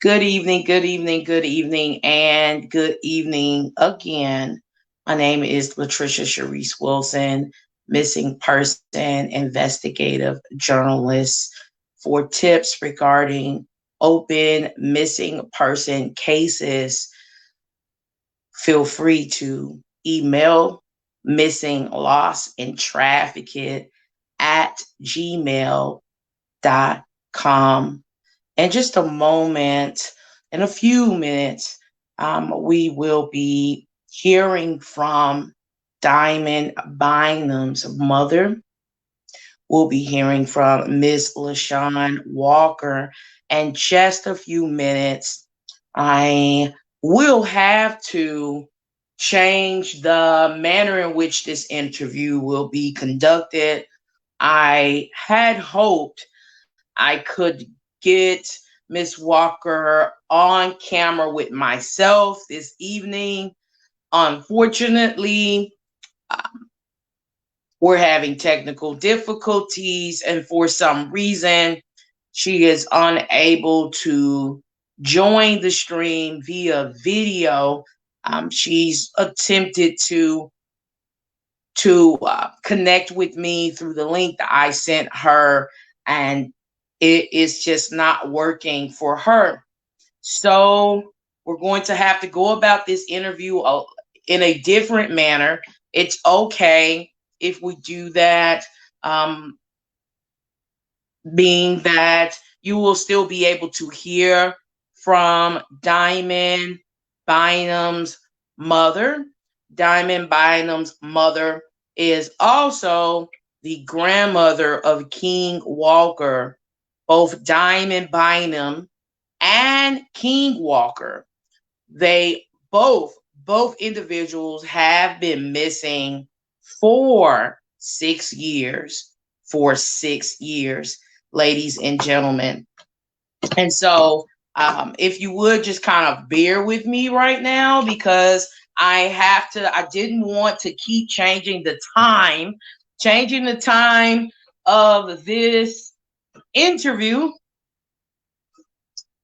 Good evening, good evening, good evening, and good evening again. My name is Latricia Sharice Wilson, missing person investigative journalist. For tips regarding open missing person cases, feel free to email missing lost and trafficked at gmail.com. In just a moment, in a few minutes, we will be hearing from Diamond Bynum's mother. We'll be hearing from Miss Shann Walker in just a few minutes. I will have to change the manner in which this interview will be conducted. I had hoped I could get Miss Walker on camera with myself this evening. Unfortunately, um, we're having technical difficulties, and for some reason, she is unable to join the stream via video. She's attempted to connect with me through the link that I sent her, and it is just not working for her. So we're going to have to go about this interview in a different manner. It's okay if we do that, um, being that you will still be able to hear from Diamond Bynum's mother. Diamond Bynum's mother is also the grandmother of King Walker. Both Diamond Bynum and King Walker, they both individuals have been missing for 6 years. For 6 years, ladies and gentlemen. And so, if you would just kind of bear with me right now, because I didn't want to keep changing the time of this interview.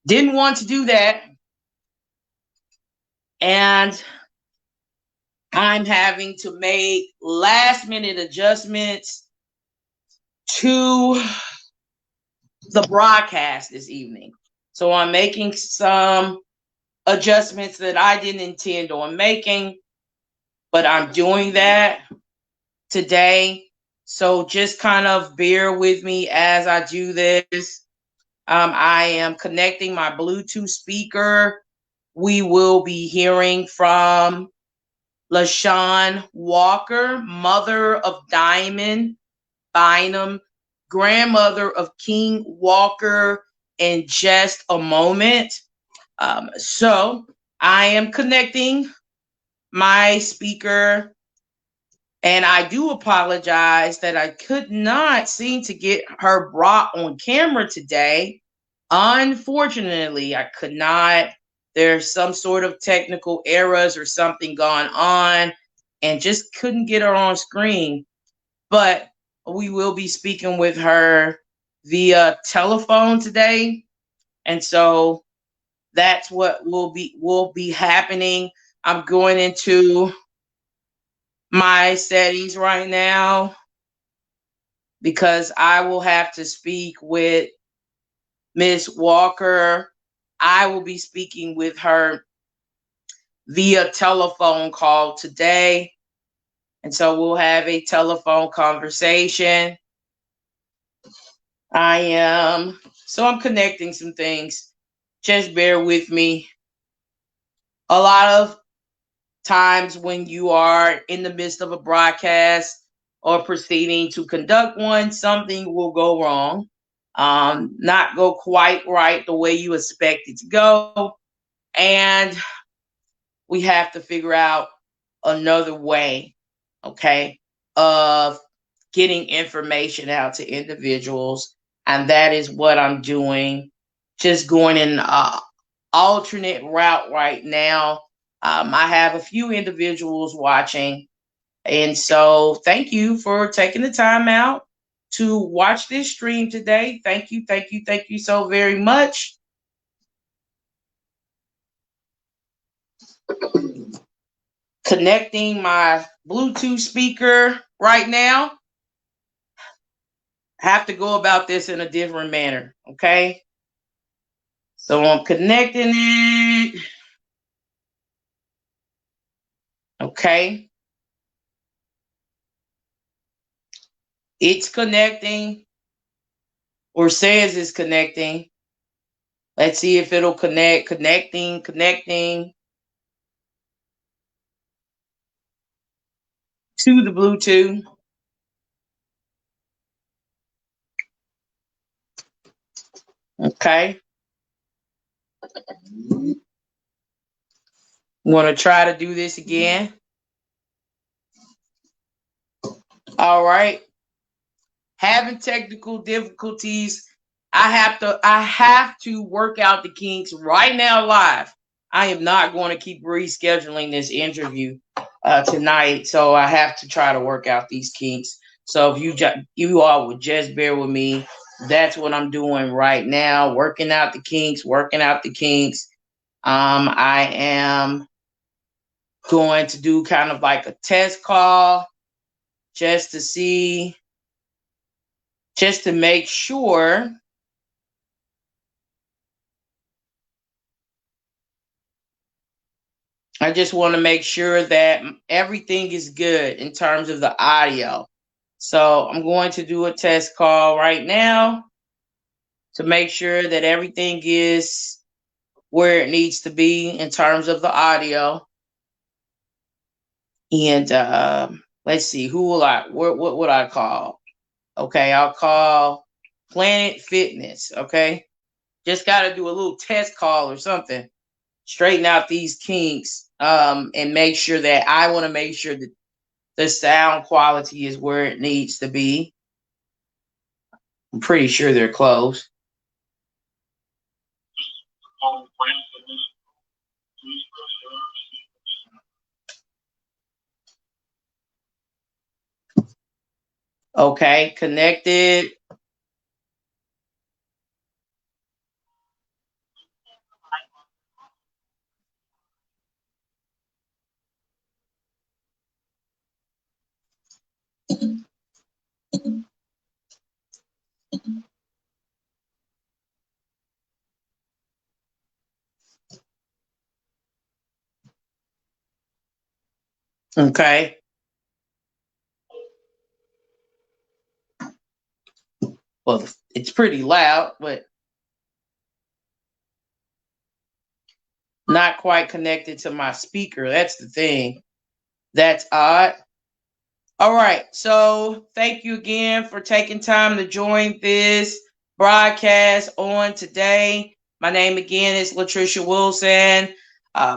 Didn't want to do that. And I'm having to make last minute adjustments to the broadcast this evening. So I'm making some adjustments that I didn't intend on making, but I'm doing that today. So just kind of bear with me as I do this. I am connecting my Bluetooth speaker. We will be hearing from Shann Walker, mother of Diamond Bynum, grandmother of King Walker, in just a moment. So I am connecting my speaker, and I do apologize that I could not seem to get her brought on camera today. Unfortunately, I could not. There's some sort of technical errors or something going on, and just couldn't get her on screen. But we will be speaking with her via telephone today. And so that's what will be happening. I'm going into my settings right now because I will have to speak with Miss Walker. I will be speaking with her via telephone call today. And so we'll have a telephone conversation. I'm connecting some things. Just bear with me. A lot of times when you are in the midst of a broadcast or proceeding to conduct one, something will go wrong, not go quite right the way you expect it to go. And we have to figure out another way, okay, of getting information out to individuals. And that is what I'm doing. Just going in an alternate route right now. I have a few individuals watching. And so thank you for taking the time out to watch this stream today. Thank you so very much. connecting my Bluetooth speaker right now. I have to go about this in a different manner, okay? So I'm connecting it. Okay. It's connecting or says it's connecting. Let's see if it'll connect. Connecting to the Bluetooth. Okay. I'm going to try to do this again. All right. Having technical difficulties. I have to work out the kinks right now live. I am not going to keep rescheduling this interview tonight, so I have to try to work out these kinks. So if you all would just bear with me, that's what I'm doing right now, working out the kinks. I am going to do kind of like a test call just to make sure. I just want to make sure that everything is good in terms of the audio. So I'm going to do a test call right now to make sure that everything is where it needs to be in terms of the audio. And let's see, what would I call? Okay, I'll call Planet Fitness. Okay, just got to do a little test call or something, straighten out these kinks, and make sure that I want to make sure that the sound quality is where it needs to be. I'm pretty sure they're closed. Okay, connected. Okay. Well, it's pretty loud, but not quite connected to my speaker. That's the thing. That's odd. All right. So thank you again for taking time to join this broadcast on today. My name again is Latricia Wilson.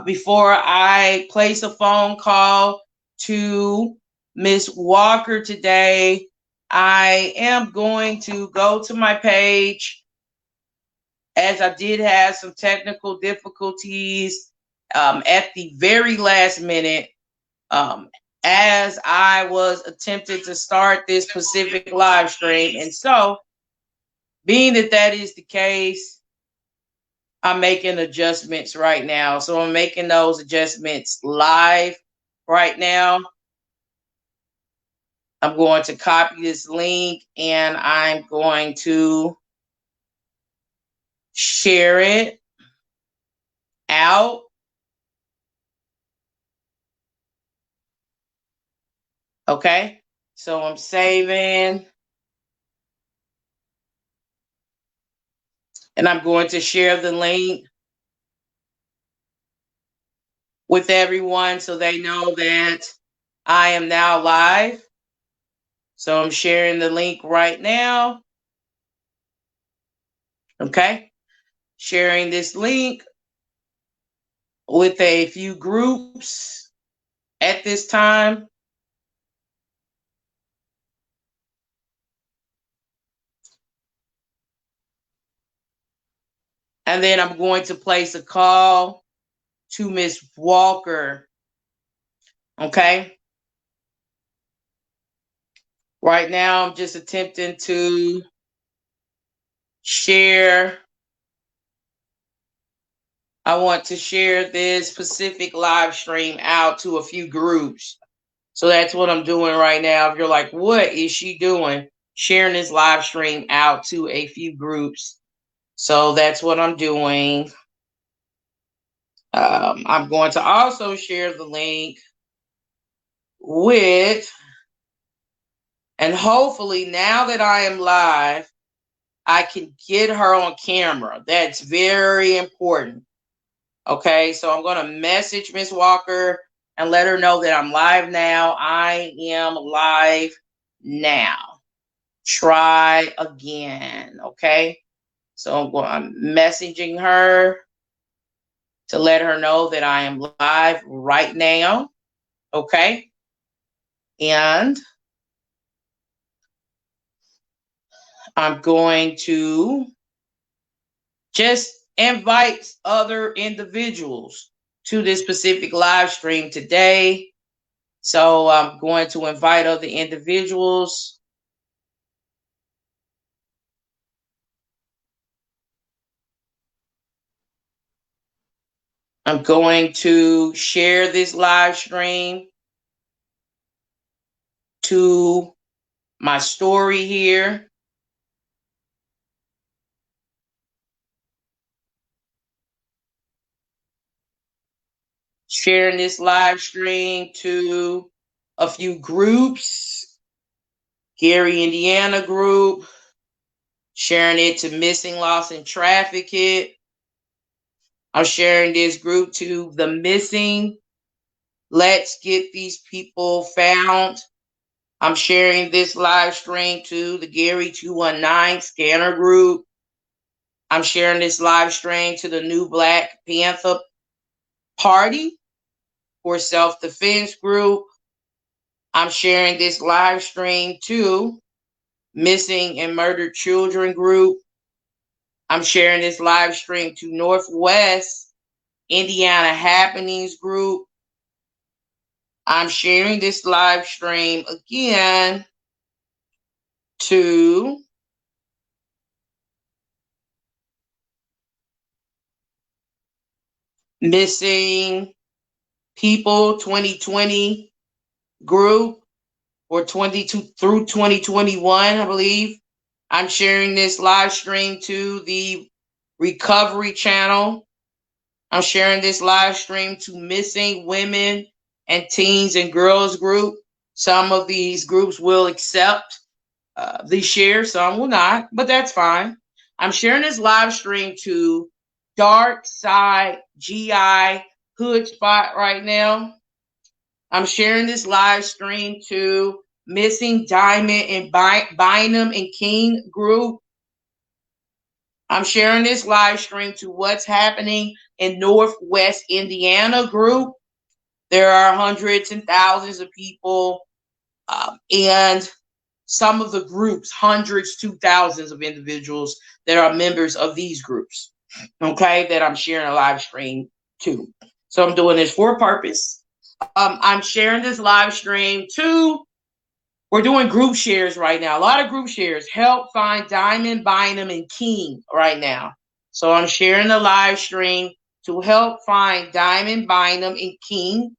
Before I place a phone call to Miss Walker today, I am going to go to my page, as I did have some technical difficulties at the very last minute. As I was attempting to start this specific live stream. And so, being that is the case, I'm making adjustments right now. So I'm making those adjustments live right now. I'm going to copy this link and I'm going to share it out. Okay. So I'm saving. And I'm going to share the link with everyone so they know that I am now live. So I'm sharing the link right now. Okay. Sharing this link with a few groups at this time. And then I'm going to place a call to Miss Walker. Okay. Right now, I'm just attempting to share I want to share this specific live stream out to a few groups. So that's what I'm doing right now. If you're like, what is she doing? Sharing this live stream out to a few groups. So that's what I'm doing. I'm going to also share the link with, and hopefully now that I am live, I can get her on camera. That's very important. Okay, so I'm going to message Miss Walker and let her know that I'm live now. I am live now. Try again. Okay, so I'm messaging her to let her know that I am live right now. Okay, and I'm going to just invite other individuals to this specific live stream today. So I'm going to invite other individuals. I'm going to share this live stream to my story here. Sharing this live stream to a few groups. Gary, Indiana group. Sharing it to Missing, Lost, and Trafficked. I'm sharing this group to the Missing. Let's get these people found. I'm sharing this live stream to the Gary 219 scanner group. I'm sharing this live stream to the New Black Panther Party or self-defense group. I'm sharing this live stream to Missing and Murdered Children group. I'm sharing this live stream to Northwest Indiana Happenings group. I'm sharing this live stream again to Missing People 2020 group or 22 through 2021, I believe. I'm sharing this live stream to the Recovery Channel. I'm sharing this live stream to Missing Women and Teens and Girls group. Some of these groups will accept the share, some will not, but that's fine. I'm sharing this live stream to Dark Side GI Hood Spot right now. I'm sharing this live stream to Missing Diamond and Bynum and King group. I'm sharing this live stream to What's Happening in Northwest Indiana group. There are hundreds and thousands of people, and some of the groups, hundreds to thousands of individuals that are members of these groups, okay, that I'm sharing a live stream to. So I'm doing this for a purpose. I'm sharing this live stream to, we're doing group shares right now. A lot of group shares. Help find Diamond, Bynum, and King right now. So I'm sharing the live stream to help find Diamond, Bynum, and King.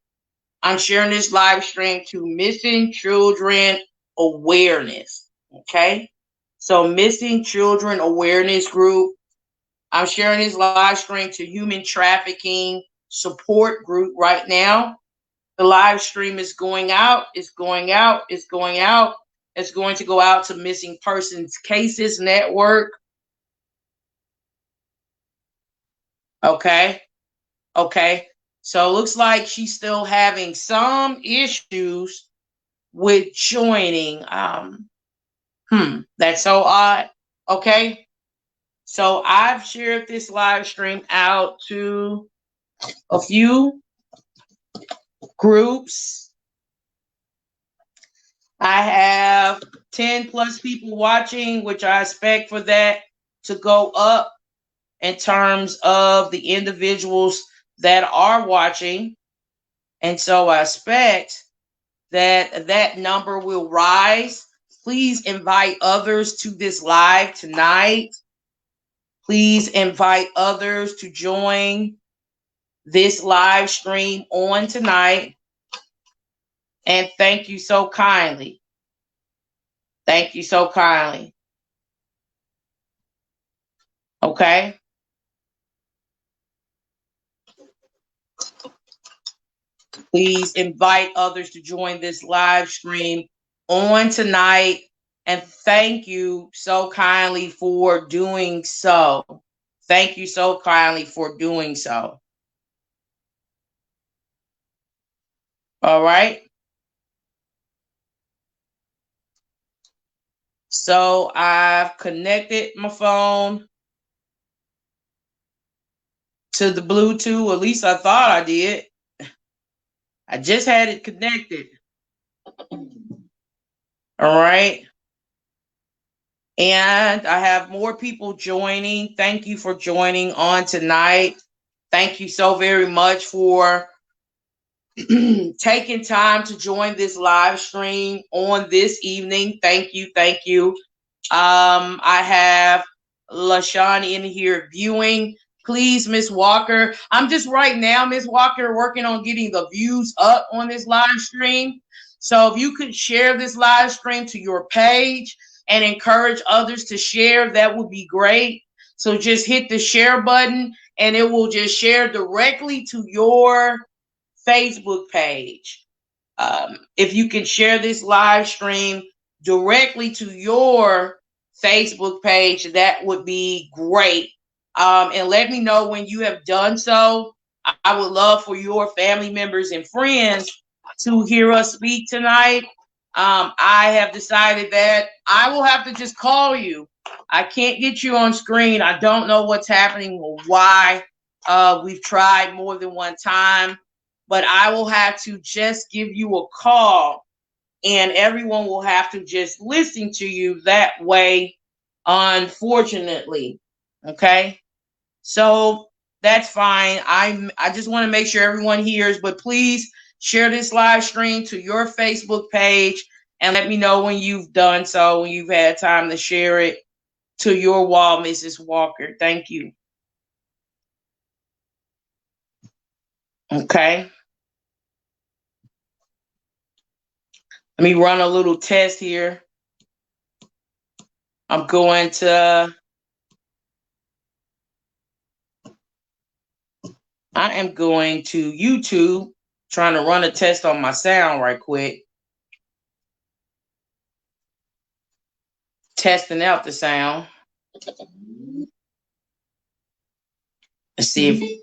I'm sharing this live stream to Missing Children Awareness. Okay. So Missing Children Awareness Group. I'm sharing this live stream to Human Trafficking Support Group right now. The live stream is going out. It's going out. It's going out. It's going to go out to Missing Persons Cases Network. Okay. Okay. So it looks like she's still having some issues with joining. That's so odd. Okay. So I've shared this live stream out to a few groups. I have 10 plus people watching, which I expect for that to go up in terms of the individuals that are watching. And so I expect that that number will rise. Please invite others to this live tonight. Please invite others to join this live stream on tonight. And thank you so kindly. Thank you so kindly. Okay. Please invite others to join this live stream on tonight. And thank you so kindly for doing so. Thank you so kindly for doing so. All right. So I've connected my phone to the Bluetooth. At least I thought I did. I just had it connected. All right. And I have more people joining. Thank you for joining on tonight. Thank you so very much for taking time to join this live stream on this evening. Thank you. Thank you. I have LaShawn in here viewing. Please, Miss Walker. I'm just right now, Miss Walker, working on getting the views up on this live stream. So if you could share this live stream to your page and encourage others to share, that would be great. So just hit the share button and it will just share directly to your Facebook page. If you can share this live stream directly to your Facebook page, that would be great. And let me know when you have done so. I would love for your family members and friends to hear us speak tonight. I have decided that I will have to just call you. I can't get you on screen. I don't know what's happening or why. We've tried more than one time, but I will have to just give you a call and everyone will have to just listen to you that way, unfortunately. Okay. So that's fine. I just want to make sure everyone hears, but please share this live stream to your Facebook page and let me know when you've done so, when you've had time to share it to your wall, Mrs. Walker. Thank you. Okay. Let me run a little test here. I'm going to YouTube, trying to run a test on my sound right quick. Testing out the sound. Let's see if,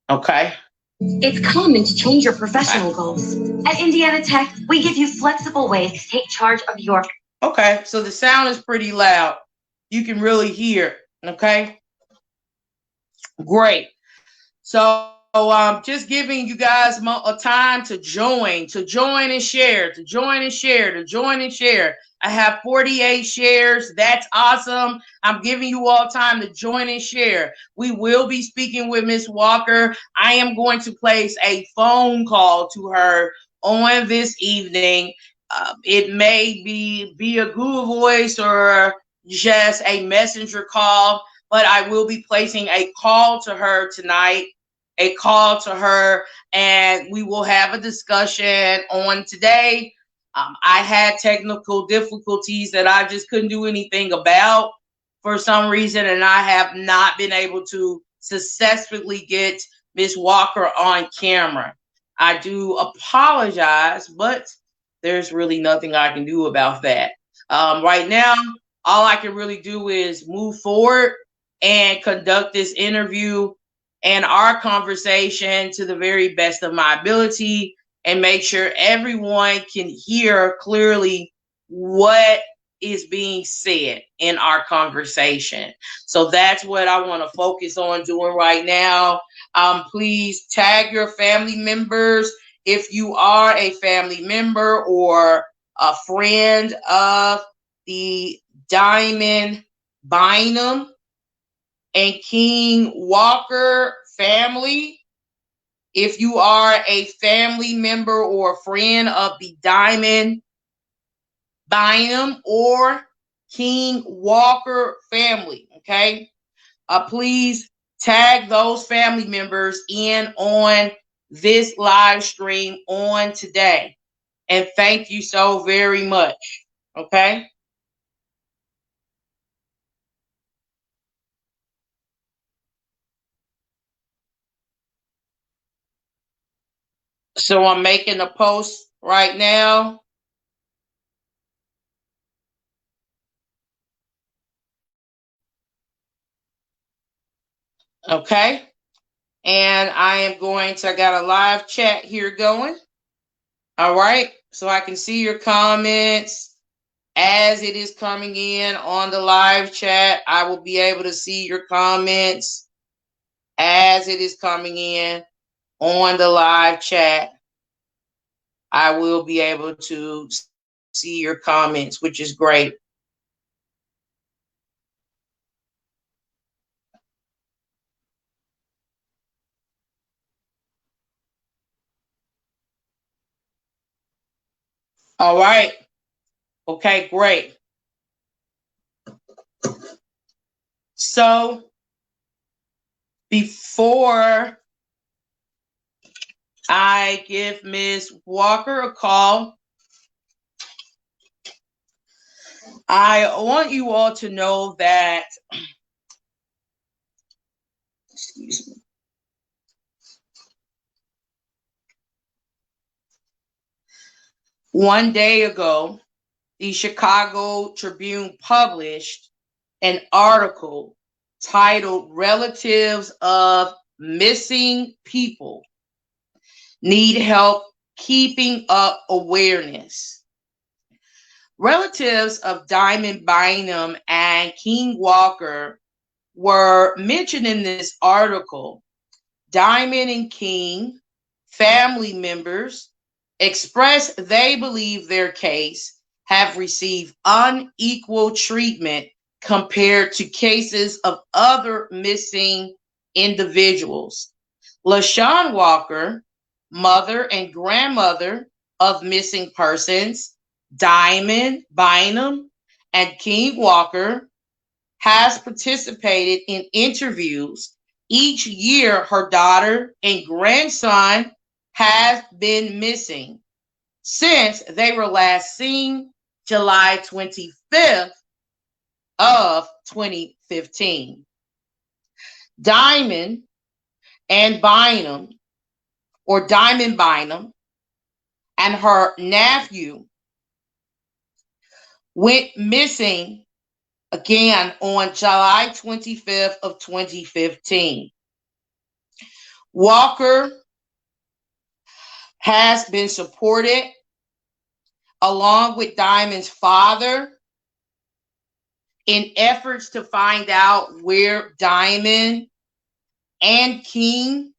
okay. It's common to change your professional goals. At Indiana Tech, we give you flexible ways to take charge of your... Okay, so the sound is pretty loud. You can really hear, okay? Great. So just giving you guys a time to join and share, to join and share. I have 48 shares. That's awesome. I'm giving you all time to join and share. We will be speaking with Miss Walker. I am going to place a phone call to her on this evening. It may be via Google Voice or just a messenger call, but I will be placing a call to her tonight, and we will have a discussion on today. I had technical difficulties that I just couldn't do anything about for some reason, and I have not been able to successfully get Miss Walker on camera. I do apologize, but there's really nothing I can do about that. Right now, all I can really do is move forward and conduct this interview and our conversation to the very best of my ability and make sure everyone can hear clearly what is being said in our conversation. So that's what I want to focus on doing right now. Please tag your family members if you are a family member or a friend of the Diamond, Bynum, and King Walker family. If you are a family member or a friend of the Diamond, Bynum, or King Walker family, okay? Please Tag those family members in on this live stream on today. And thank you so very much. Okay. So I'm making a post right now. Okay. And I am I got a live chat here going. All right. So I can see your comments as it is coming in on the live chat. I will be able to see your comments as it is coming in on the live chat. I will be able to see your comments, which is great. All right. Okay, great. So before I give Ms. Walker a call, I want you all to know that, excuse me, one day ago, the Chicago Tribune published an article titled Relatives of Missing People Need Help Keeping Up Awareness. Relatives of Diamond Bynum and King Walker were mentioned in this article. Diamond and King family members expressed they believe their case have received unequal treatment compared to cases of other missing individuals. Shann Walker, mother and grandmother of missing persons, Diamond Bynum, and King Walker, has participated in interviews. Each year, her daughter and grandson have been missing since they were last seen July 25th of 2015. Diamond and Bynum, or Diamond Bynum, and her nephew went missing again on July 25th of 2015. Walker has been supported along with Diamond's father in efforts to find out where Diamond and King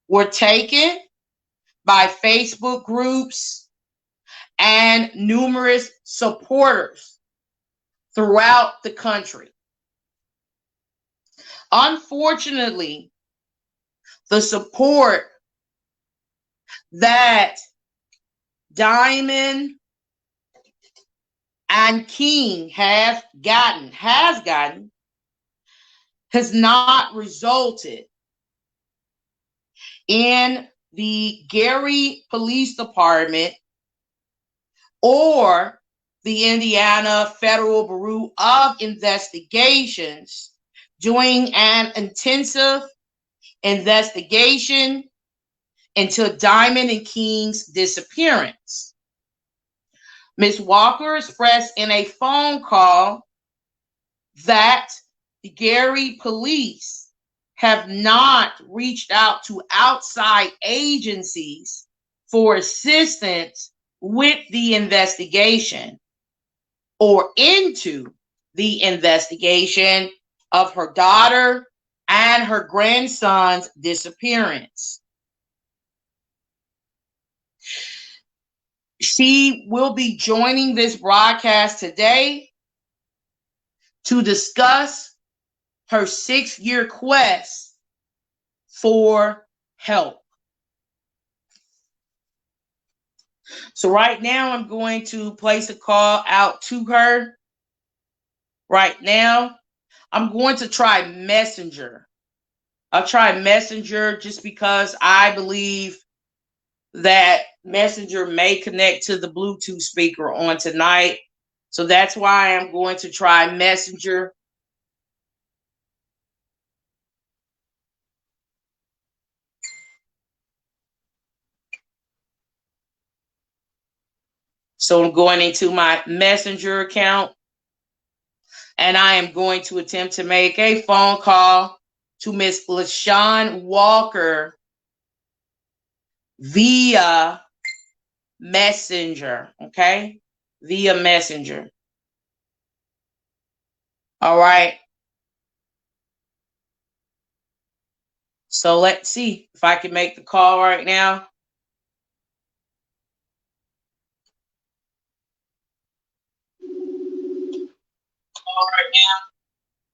were taken by Facebook groups and numerous supporters throughout the country. Unfortunately, the support that Diamond and King has gotten has not resulted in the Gary Police Department or the Indiana Federal Bureau of Investigations doing an intensive investigation into Diamond and King's disappearance. Ms. Walker expressed in a phone call that the Gary police have not reached out to outside agencies for assistance with the investigation or into the investigation of her daughter and her grandson's disappearance. She will be joining this broadcast today to discuss her 6-year quest for help. So right now, I'm going to place a call out to her. Right now, I'm going to try Messenger. I'll try Messenger just because I believe that Messenger may connect to the Bluetooth speaker on tonight. So that's why I'm going to try Messenger. So I'm going into my Messenger account, and I am going to attempt to make a phone call to Miss Shann Walker via Messenger, okay? Via Messenger. All right. So let's see if I can make the call right now.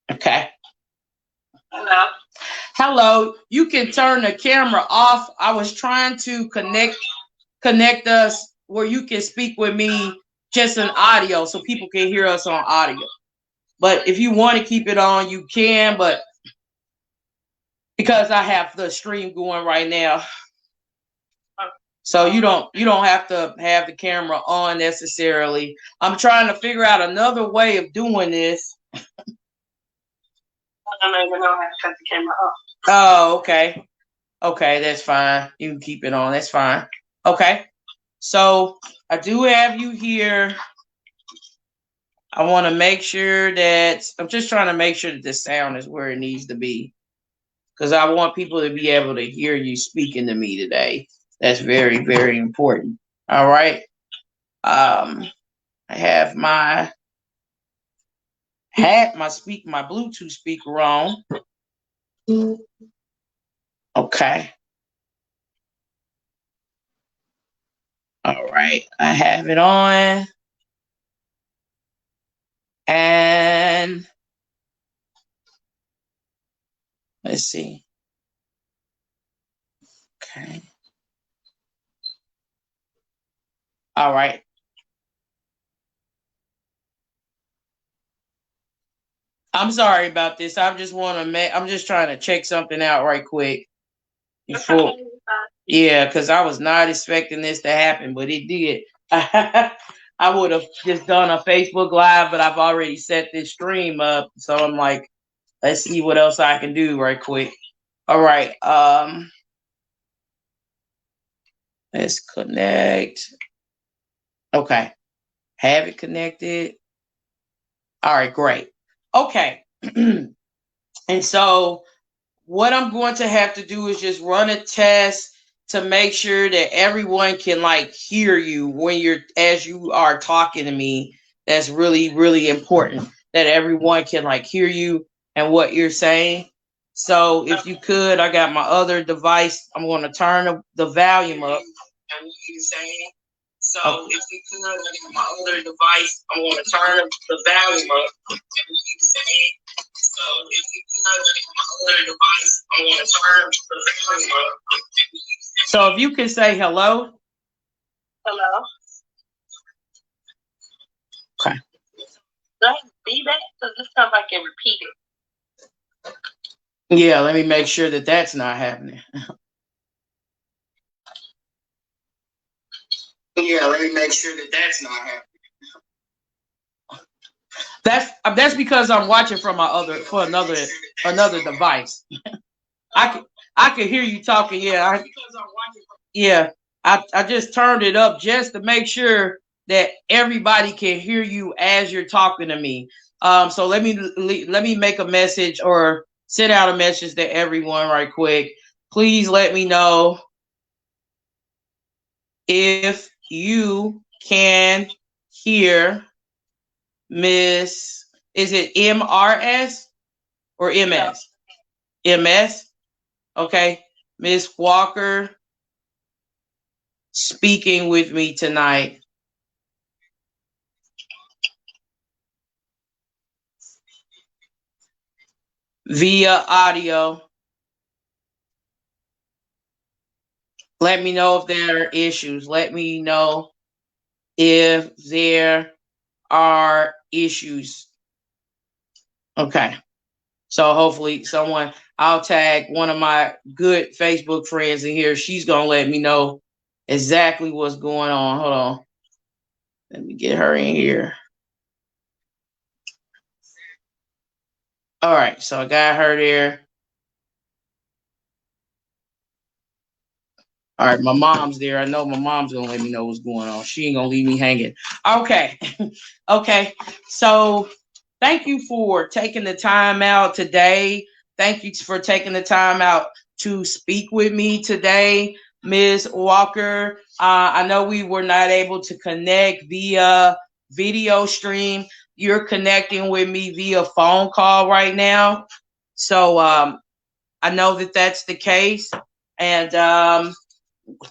Okay. Hello. Hello. You can turn the camera off. I was trying to connect us where you can speak with me just in audio so people can hear us on audio. But if you want to keep it on, you can, but because I have the stream going right now. So you don't have to have the camera on necessarily. I'm trying to figure out another way of doing this. I don't even know how to cut the camera off. Oh, okay. Okay, that's fine. You can keep it on. That's fine. Okay. So I do have you here. I want to make sure that I'm just trying to make sure that the sound is where it needs to be, because I want people to be able to hear you speaking to me today. That's very, very important. All right. I have my Bluetooth speaker on. Okay. All right. I have it on. And let's see. Okay. All right. I'm sorry about this. I'm just trying to check something out right quick before. Yeah, because I was not expecting this to happen, but it did. I would have just done a Facebook Live, but I've already set this stream up. So I'm like, let's see what else I can do right quick. All right. Let's connect. Okay. Have it connected. All right, great. Okay. And so what I'm going to have to do is just run a test to make sure that everyone can hear you as you are talking to me. That's really, really important that everyone can hear you and what you're saying. So if you could, I got my other device. I'm going to turn the volume up. And what you're saying. So if you could, I got my other device. I'm going to turn the volume up. And what you're saying. So if you could, I got my other device. I'm going to turn the volume up. So if you can say hello. Hello. Okay. Do I have feedback? Because this time I can repeat it. Yeah, let me make sure that that's not happening. Yeah, let me make sure that that's not happening. That's because I'm watching from another device. I can hear you talking. Yeah, I just turned it up just to make sure that everybody can hear you as you're talking to me. So let me make a message or send out a message to everyone right quick. Please let me know if you can hear Miss. Is it MRS or MS? Yeah. MS. Okay, Miss Walker speaking with me tonight. Via audio. Let me know if there are issues. Let me know if there are issues. Okay. So hopefully I'll tag one of my good Facebook friends in here. She's going to let me know exactly what's going on. Hold on. Let me get her in here. All right. So I got her there. All right, my mom's there. I know my mom's gonna let me know what's going on. She ain't gonna leave me hanging. Okay. Okay. So thank you for taking the time out today. Thank you for taking the time out to speak with me today, Ms. Walker. I know we were not able to connect via video stream. You're connecting with me via phone call right now. So I know that that's the case. And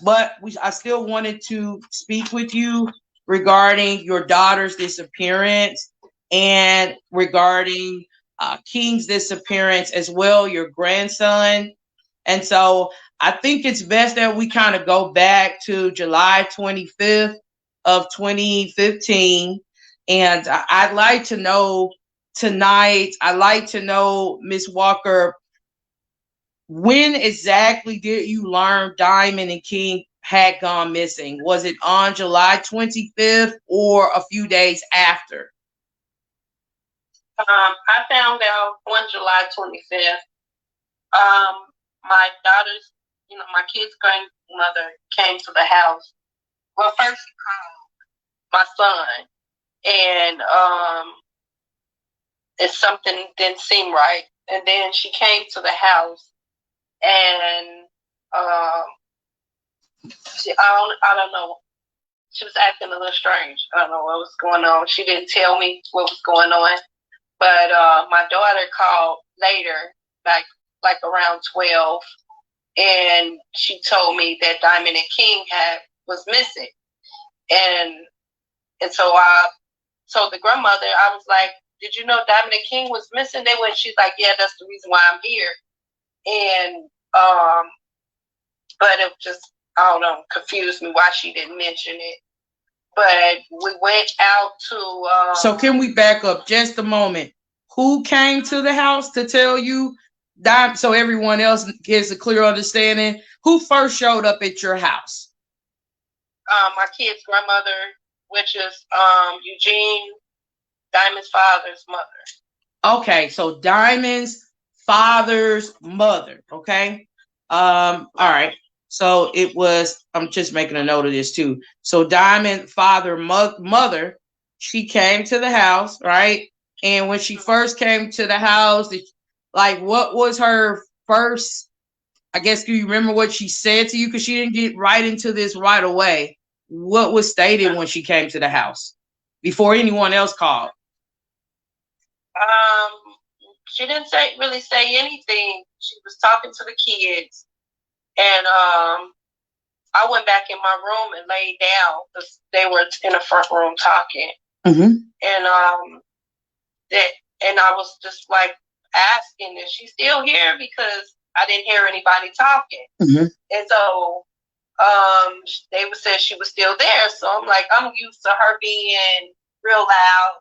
but I still wanted to speak with you regarding your daughter's disappearance and regarding King's disappearance as well, your grandson. And so I think it's best that we kind of go back to July 25th of 2015. And I'd like to know tonight, I'd like to know, Miss Walker, when exactly did you learn Diamond and King had gone missing? Was it on July 25th or a few days after? I found out on July 25th. My daughter's, my kid's grandmother came to the house. Well, first she called my son, and if something didn't seem right, and then she came to the house, and I don't know. She was acting a little strange. I don't know what was going on. She didn't tell me what was going on. But my daughter called later, like around 12, and she told me that Diamond and King was missing. And so I told the grandmother, I was like, did you know Diamond and King was missing? She's like, yeah, that's the reason why I'm here. And but it just, I don't know, confused me why she didn't mention it. But we went out to so can we back up just a moment? Who came to the house to tell you that, so everyone else gets a clear understanding? Who first showed up at your house? My kid's grandmother, which is Eugene, Diamond's father's mother. Okay, so Diamond's father's mother. Okay. All right. So it was, I'm just making a note of this too. So Diamond father mother, she came to the house, right? And when she first came to the house, like, what was her first, I guess, do you remember what she said to you? Because she didn't get right into this right away. What was stated when she came to the house before anyone else called? She didn't really say anything. She was talking to the kids, and I went back in my room and laid down because they were in the front room talking. Mm-hmm. And I was just like asking, is she still here? Because I didn't hear anybody talking. Mm-hmm. And so they said she was still there. So I'm like, I'm used to her being real loud,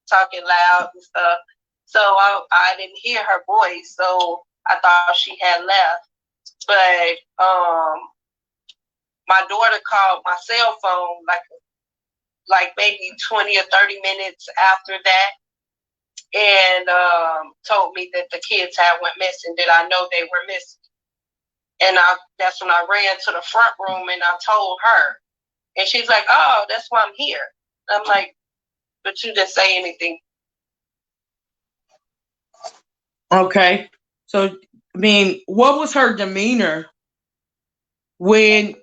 talking loud and stuff. So I didn't hear her voice. So I thought she had left. But my daughter called my cell phone like maybe 20 or 30 minutes after that, and told me that the kids had went missing, that I know they were missing. And that's when I ran to the front room and I told her. And she's like, oh, that's why I'm here. I'm like, but you didn't say anything. Okay. So, I mean, what was her demeanor when,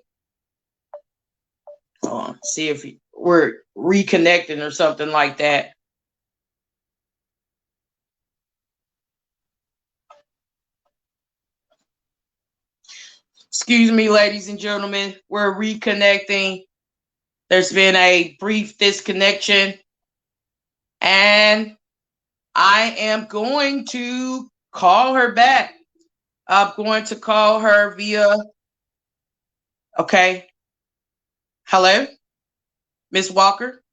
see if we're reconnecting or something like that. Excuse me, ladies and gentlemen, we're reconnecting. There's been a brief disconnection, and I am going to call her back. I'm going to call her via, okay. Hello, Miss Walker?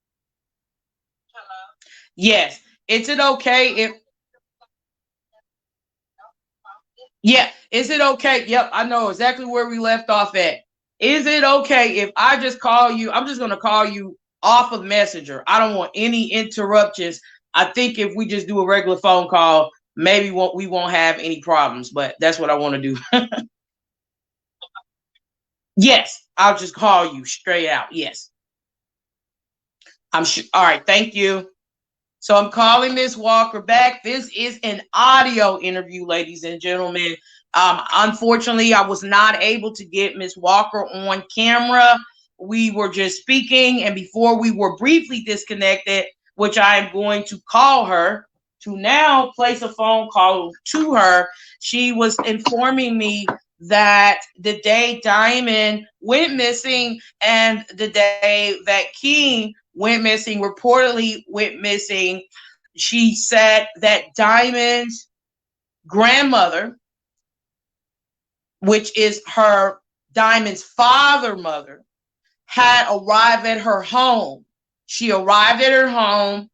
Hello? Yes. Is it okay if, Yeah. Is it okay? Yep. I know exactly where we left off at. Is it okay if I just call you? I'm just going to call you off of Messenger. I don't want any interruptions. I think if we just do a regular phone call, maybe we won't have any problems, but that's what I want to do. Yes. I'll just call you straight out. Yes. I'm sure. All right. Thank you. So I'm calling Miss Walker back. This is an audio interview, ladies and gentlemen. Unfortunately, I was not able to get Miss Walker on camera. We were just speaking, and before we were briefly disconnected, which I am going to call her to now place a phone call to her. She was informing me that the day Diamond went missing and the day that King went missing, reportedly went missing. She said that Diamond's grandmother, which is her Diamond's father mother, had arrived at her home. She arrived at her home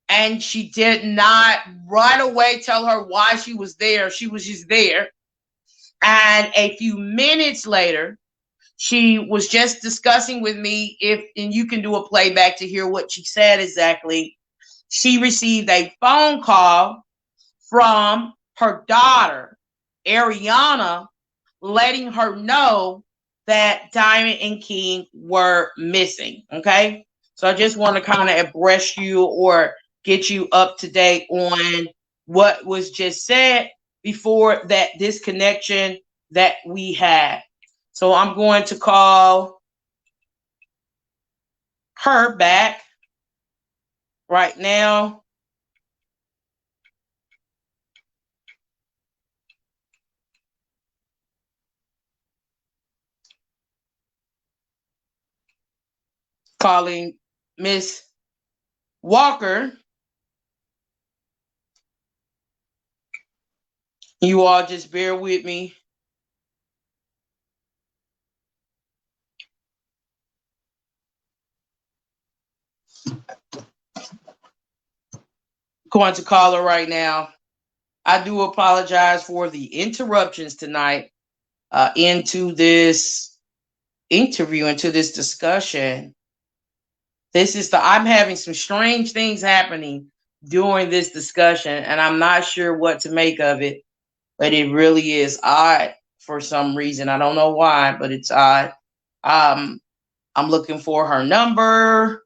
and she did not right away tell her why she was there. She was just there. And a few minutes later, she was just discussing with me and you can do a playback to hear what she said exactly. She received a phone call from her daughter, Ariana, letting her know that Diamond and King were missing. Okay. So I just want to kind of abreast you or get you up to date on what was just said before that disconnection that we had. So I'm going to call her back right now. Calling Miss Walker. You all just bear with me. Going to call her right now. I do apologize for the interruptions tonight into this interview, into this discussion. I'm having some strange things happening during this discussion, and I'm not sure what to make of it, but it really is odd for some reason. I don't know why, but it's odd. I'm looking for her number.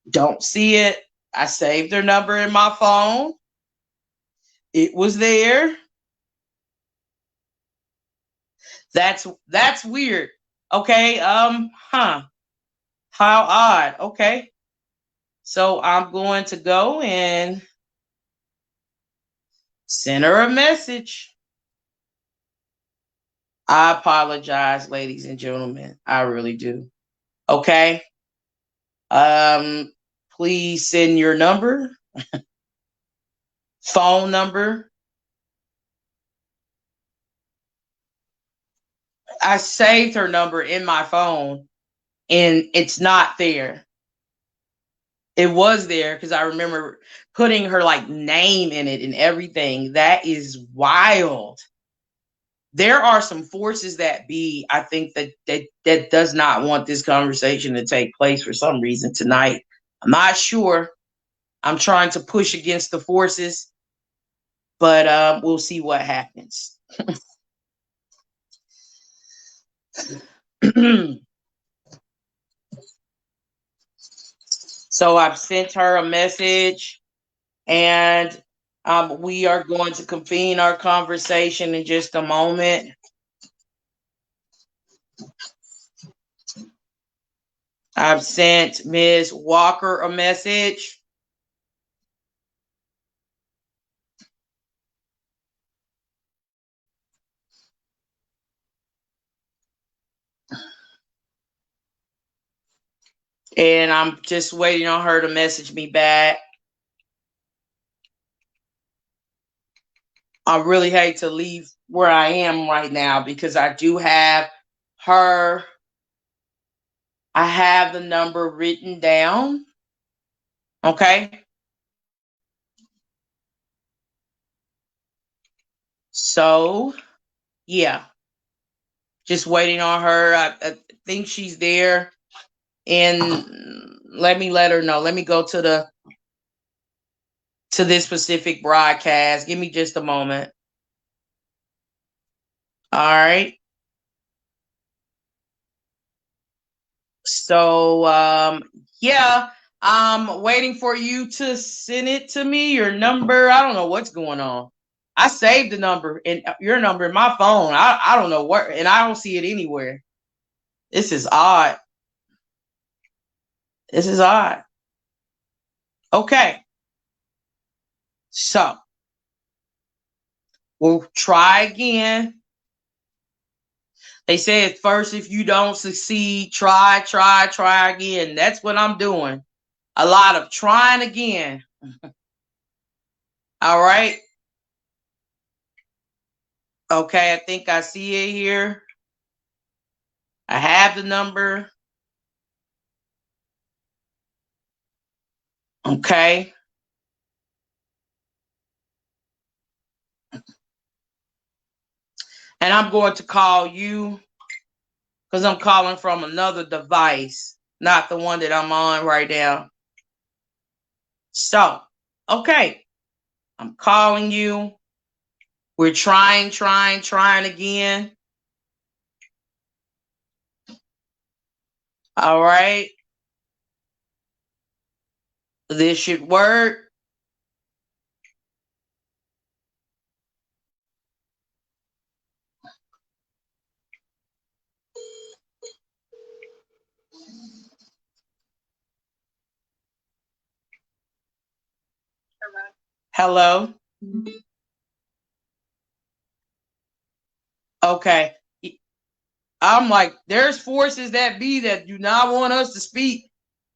Don't see it. I saved her number in my phone. It was there. That's weird. Okay. How odd. Okay. So I'm going to go and send her a message. I apologize, ladies and gentlemen. I really do. Okay. Please send your number, phone number. I saved her number in my phone and it's not there. It was there because I remember putting her like name in it and everything. That is wild. There are some forces that be, I think that does not want this conversation to take place for some reason tonight. I'm not sure. I'm trying to push against the forces, but we'll see what happens. So I've sent her a message, and we are going to convene our conversation in just a moment. I've sent Ms. Walker a message. And I'm just waiting on her to message me back. I really hate to leave where I am right now because I do have her. I have the number written down. Okay. So, yeah, just waiting on her. I think she's there, and let her know. Let me go to this specific broadcast. Give me just a moment. All right. So, yeah, I'm waiting for you to send it to me, your number. I don't know what's going on. I saved the number and your number in my phone. I don't know where, and I don't see it anywhere. This is odd. This is odd. Okay. So we'll try again. They say at first, if you don't succeed, try again. That's what I'm doing. A lot of trying again. All right. Okay, I think I see it here. I have the number. Okay. And I'm going to call you because I'm calling from another device, not the one that I'm on right now. So, okay. I'm calling you. We're trying again. All right. This should work. Hello. Okay. I'm like, there's forces that be that do not want us to speak,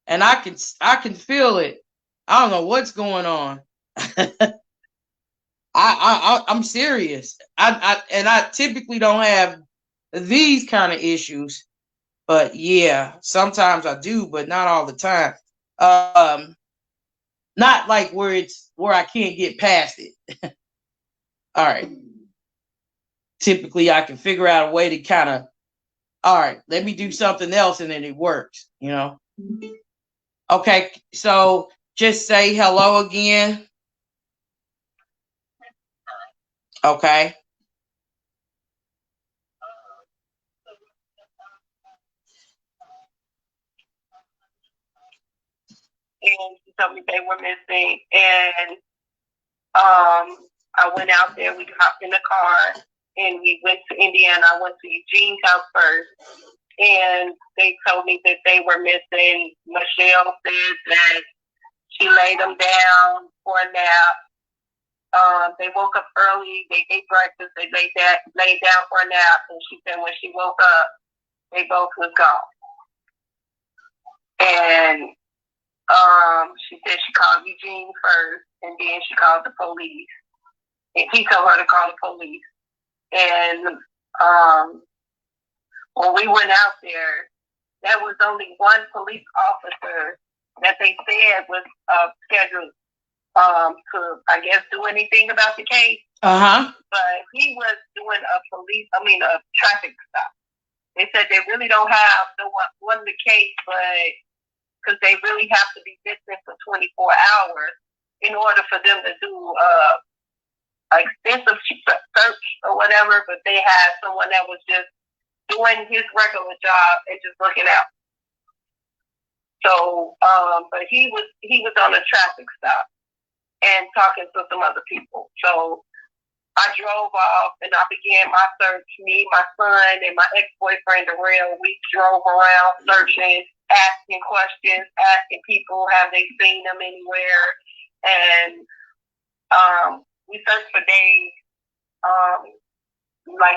and I can feel it. I don't know what's going on. I'm serious. I typically don't have these kind of issues, but yeah, sometimes I do, but not all the time. Not like where I can't get past it. All right. Typically, I can figure out a way to kind of, all right, let me do something else, and then it works. Okay, so just say hello again. Okay. And she told me they were missing. And I went out there. We hopped in the car and we went to Indiana. I went to Eugene's house first, and they told me that they were missing. Michelle said that she laid them down for a nap. They woke up early. They ate breakfast. They laid down for a nap, and she said when she woke up, they both was gone. And she said she called Eugene first, and then she called the police. And he told her to call the police. And when we went out there, there was only one police officer that they said was scheduled to, I guess, do anything about the case. But he was doing a traffic stop. They said they really don't have the one the case, but because they really have to be missing for 24 hours in order for them to do extensive search or whatever. But they had someone that was just doing his regular job and just looking out. So, but he was on a traffic stop and talking to some other people. So I drove off and I began my search. Me, my son, and my ex-boyfriend, Darrell, we drove around searching, asking questions, asking people, have they seen them anywhere? And we searched for days.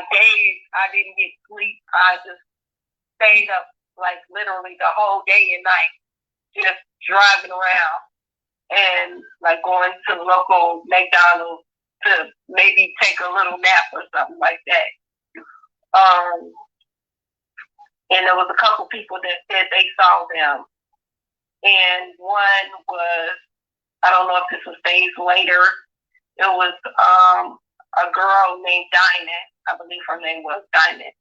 Days, I didn't get sleep. I just stayed up like literally the whole day and night, just driving around and like going to the local McDonald's to maybe take a little nap or something like that. And there was a couple people that said they saw them. And one was, I don't know if this was days later, it was a girl girl named Diamond. I believe her name was Diamond.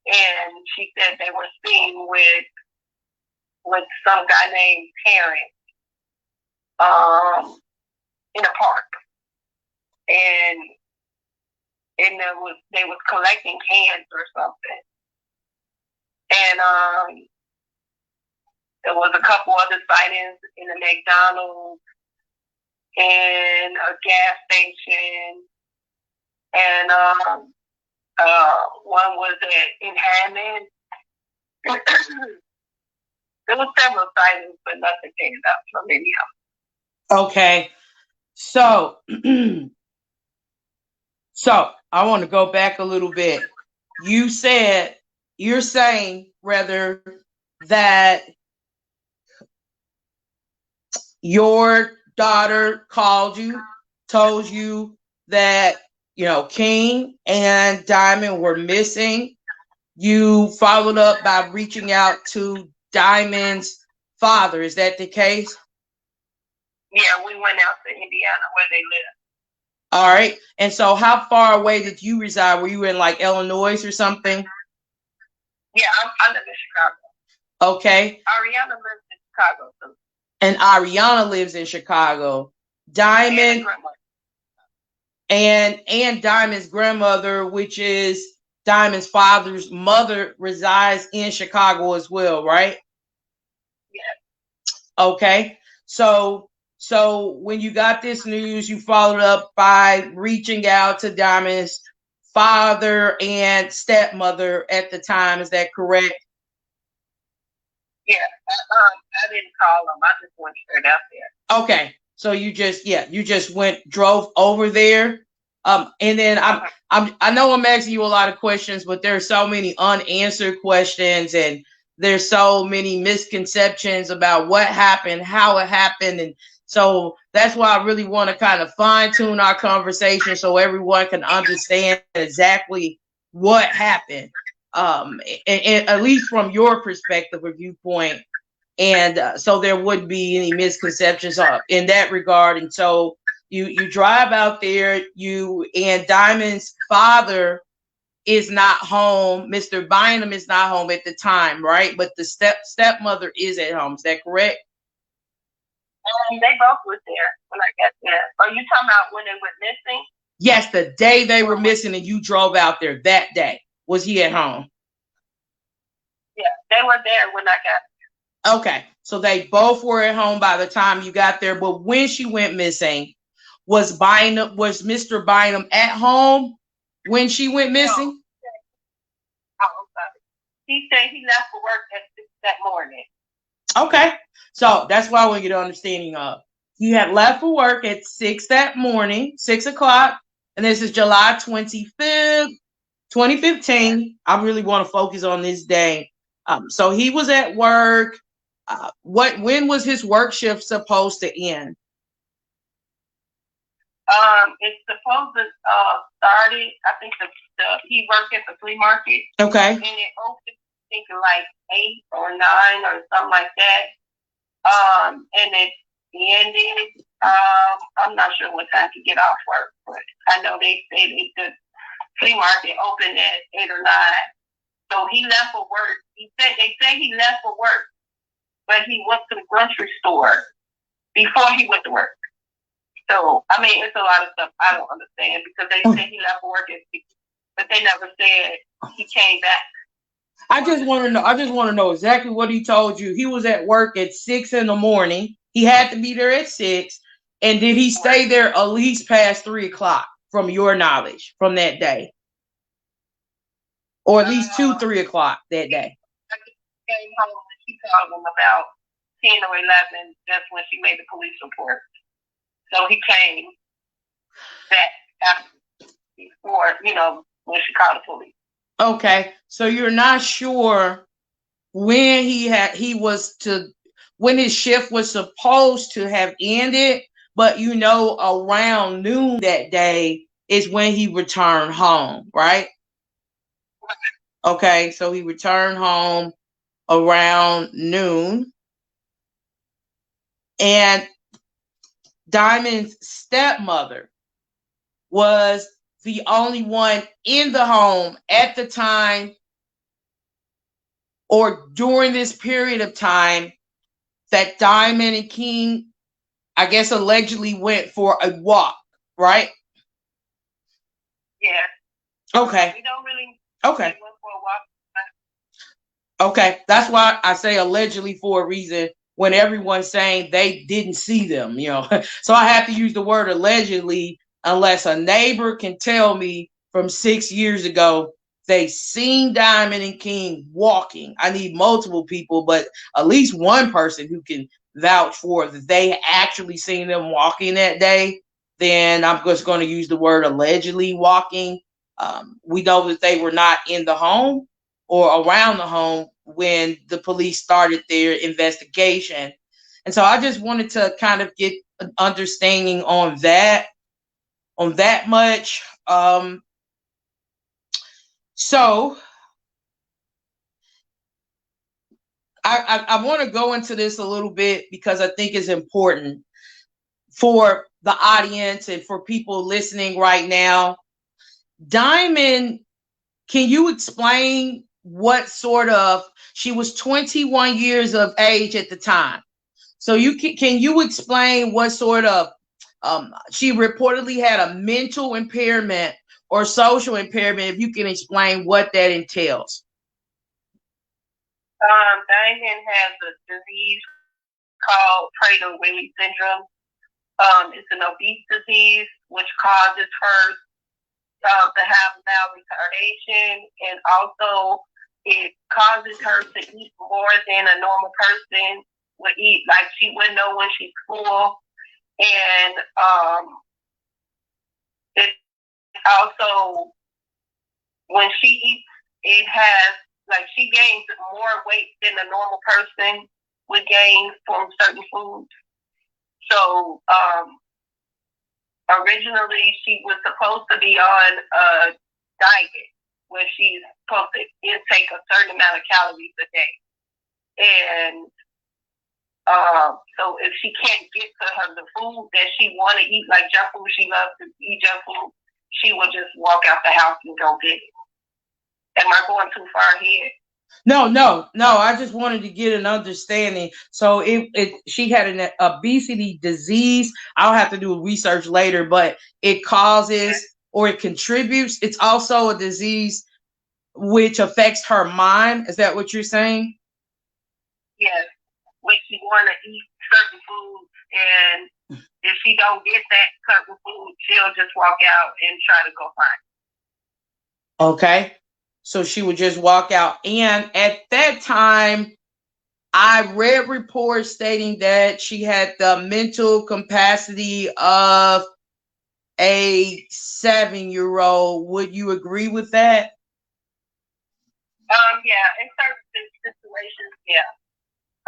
And she said they were seen with some guy named Terrence in a park. And they was collecting cans or something. And there was a couple other sightings in a McDonald's and a gas station, and one was in Hammond. There were several sightings, but nothing came up from any of them. Okay, so so I want to go back a little bit. You're saying rather that your daughter called you, told you that, King and Diamond were missing. You followed up by reaching out to Diamond's father. Is that the case? Yeah, we went out to Indiana where they live. All right. And so how far away did you reside? Were you in like Illinois or something? Yeah, I live in Chicago. Okay. Ariana lives in Chicago too. And Ariana lives in Chicago. Diamond and Diamond's grandmother, which is Diamond's father's mother, resides in Chicago as well, right? Yeah. Okay. So when you got this news, you followed up by reaching out to Diamond's father and stepmother at the time. Is that correct? Yeah. I didn't call them. I just went straight out there. Okay. So you just drove over there. And then I know I'm asking you a lot of questions, but there's so many unanswered questions and there's so many misconceptions about what happened, how it happened. And so that's why I really want to kind of fine tune our conversation so everyone can understand exactly what happened. And at least from your perspective or viewpoint. And so there wouldn't be any misconceptions in that regard. And so you drive out there, and Diamond's father is not home. Mr. Bynum is not home at the time, right? But the stepmother is at home. Is that correct? They both were there when I got there. Are you talking about when they went missing? Yes, the day they were missing and you drove out there that day. Was he at home? Yeah, they were there when I got there. Okay, so they both were at home by the time you got there. But when she went missing, was Mr. Bynum at home when she went missing? No. Oh, I'm sorry. He said he left for work at 6 that morning. Okay, so that's why I want to get an understanding of. He had left for work at 6 that morning, 6 o'clock, and this is July 25th, 2015. I really want to focus on this day. So he was at work. When was his work shift supposed to end? It's supposed to started. I think he worked at the flea market. Okay. And it opened, I think, like 8 or 9 or something like that. And it ended. I'm not sure what time to get off work, but I know they said the flea market opened at 8 or 9. So he left for work. They say he left for work, but he went to the grocery store before he went to work. So, I mean, it's a lot of stuff I don't understand because they say he left for work at 6, but they never said he came back. I just want to know exactly what he told you. He was at work at 6 in the morning. He had to be there at 6. And did he stay there at least past 3 o'clock from your knowledge from that day? Or at least 3 o'clock that day? I came home and she called him about 10 or 11. That's when she made the police report. So he came back after, before, when she called the police. Okay. So you're not sure when when his shift was supposed to have ended, but around noon that day is when he returned home, right? Okay, so he returned home around noon. And Diamond's stepmother was the only one in the home at the time or during this period of time that Diamond and King, I guess, allegedly went for a walk, right? Yeah. Okay. We don't really. Okay. Went for a walk. Okay, that's why I say allegedly for a reason when everyone's saying they didn't see them, you know. So I have to use the word allegedly unless a neighbor can tell me from 6 years ago they seen Diamond and King walking. I need multiple people, but at least one person who can vouch for that they actually seen them walking that day. Then I'm just going to use the word allegedly walking. We know that they were not in the home or around the home when the police started their investigation. And so I just wanted to kind of get an understanding on that much. So I want to go into this a little bit because I think it's important for the audience and for people listening right now. Diamond, can you explain what sort of, she was 21 years of age at the time. So can you explain what sort of, she reportedly had a mental impairment or social impairment, if you can explain what that entails. Diamond has a disease called Prader-Willi syndrome. It's an obese disease which causes her to have bowel retardation, and also it causes her to eat more than a normal person would eat. Like, she wouldn't know when she's full, and it also, when she eats, it has, like, she gains more weight than a normal person would gain from certain foods. So originally she was supposed to be on a diet where she's supposed to intake a certain amount of calories a day. And so if she can't get to the food that she want to eat, like junk food, she loves to eat junk food, she will just walk out the house and go get it. Am I going too far ahead? No. I just wanted to get an understanding. So she had an obesity disease. I'll have to do research later, but it causes or it contributes. It's also a disease which affects her mind. Is that what you're saying? Yes. When she want to eat certain foods, and if she don't get that certain food, she'll just walk out and try to go find it. Okay. So she would just walk out. And at that time, I read reports stating that she had the mental capacity of a 7-year-old. Would you agree with that? Yeah, in certain situations, yeah.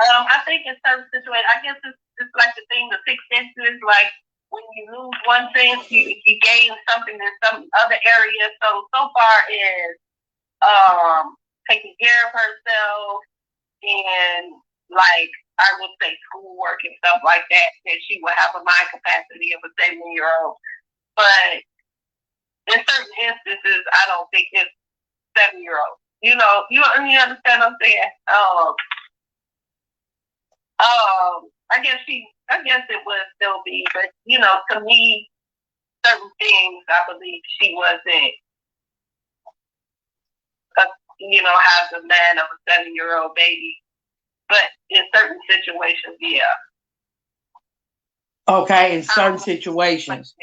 I think in certain situations, I guess it's like the thing, the sixth senses, like when you lose one sense, you gain something in some other area. So far as taking care of herself and, like, I would say schoolwork and stuff like that she would have a mind capacity of a 7-year-old. But in certain instances, I don't think it's 7-year-old. You know, you understand what I'm saying? I guess it would still be, but to me, certain things I believe she wasn't. Has the man of a 7-year-old baby, but in certain situations, yeah. Okay, in certain situations.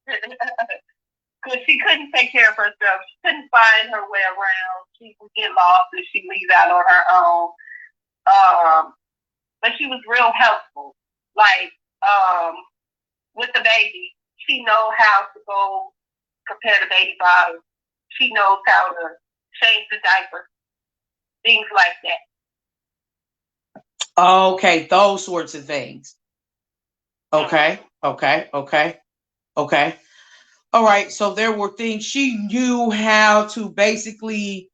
Because she couldn't take care of herself. She couldn't find her way around. She would get lost if she leaves out on her own. But she was real helpful. Like, with the baby, she knows how to go prepare the baby bottle. She knows how to change the diaper. Things like that. Okay, those sorts of things. Okay. All right, so there were things she knew how to basically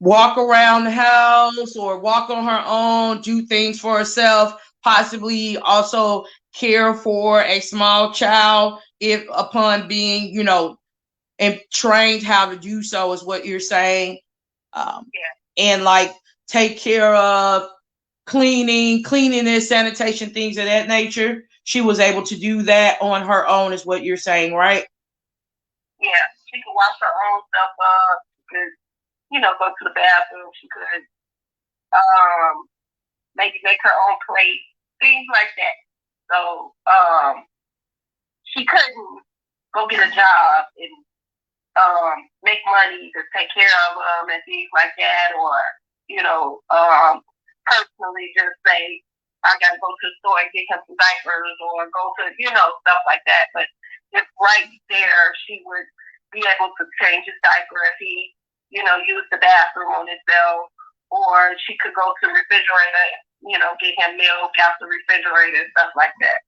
walk around the house or walk on her own, do things for herself, possibly also care for a small child if upon being, you know, and trained how to do so is what you're saying. And like take care of cleaning, sanitation, things of that nature. She was able to do that on her own is what you're saying, right? Yeah, she could wash her own stuff up. She could, you know, go to the bathroom. She could maybe make her own plate, things like that. So she couldn't go get a job and make money to take care of them and things like that, or, you know, personally just say, I got to go to the store and get him some diapers, or go to, you know, stuff like that. But just right there, she would be able to change his diaper if he, you know, used the bathroom on himself, or she could go to the refrigerator, you know, get him milk out the refrigerator and stuff like that.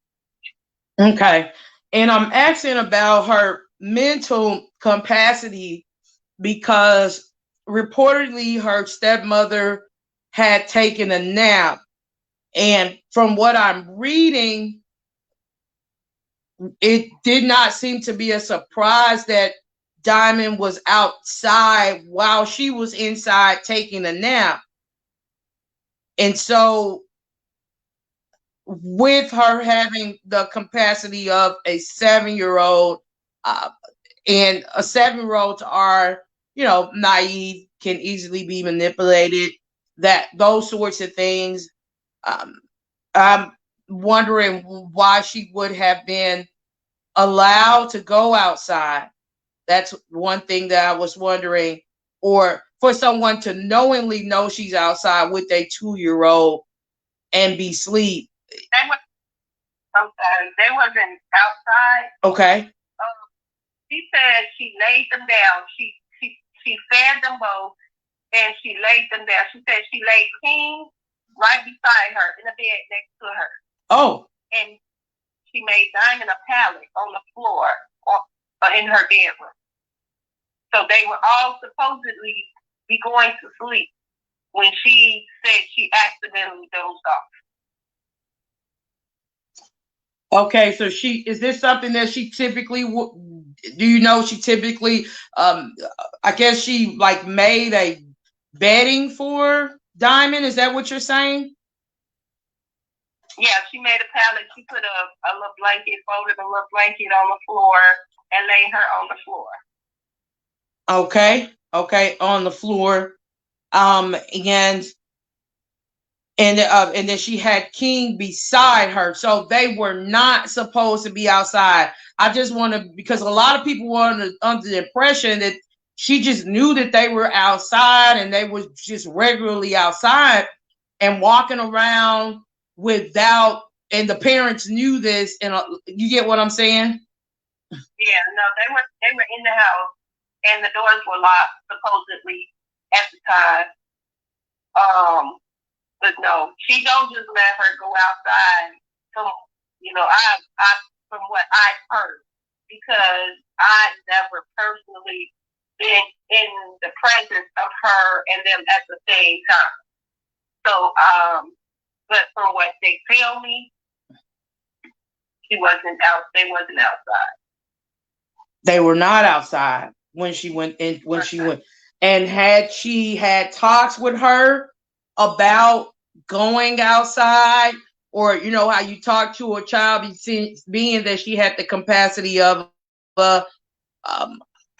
Okay. And I'm asking about her mental capacity because reportedly her stepmother had taken a nap. And from what I'm reading, it did not seem to be a surprise that Diamond was outside while she was inside taking a nap. And so with her having the capacity of a 7-year-old, and a 7-year-olds are, you know, naive, can easily be manipulated, that those sorts of things. I'm wondering why she would have been allowed to go outside. That's one thing that I was wondering. Or for someone to knowingly know she's outside with a 2-year-old and be asleep. They wasn't outside. Okay. She said she laid them down. She fed them both, and she laid them down. She said she laid King right beside her in the bed next to her. Oh. And she made Diamond a pallet on the floor or in her bedroom. So they were all supposedly be going to sleep when she said she accidentally dozed off. Okay, so is this something that she typically, do you know she typically, I guess she like made a bedding for Diamond? Is that what you're saying? Yeah, she made a pallet. She put a little blanket, folded a little blanket on the floor and laid her on the floor. Okay, on the floor. And then she had King beside her. So they were not supposed to be outside. I just want to, because a lot of people were under the impression that she just knew that they were outside and they were just regularly outside and walking around without, and the parents knew this. And you get what I'm saying? Yeah, no, they were in the house and the doors were locked supposedly at the time. But no, she don't just let her go outside. From, you know, I from what I've heard, because I never personally been in the presence of her and them at the same time. So, but from what they tell me, she wasn't out. They wasn't outside. They were not outside when she went in. When she went, and had she had talks with her about going outside, or you know how you talk to a child, being that she had the capacity of, I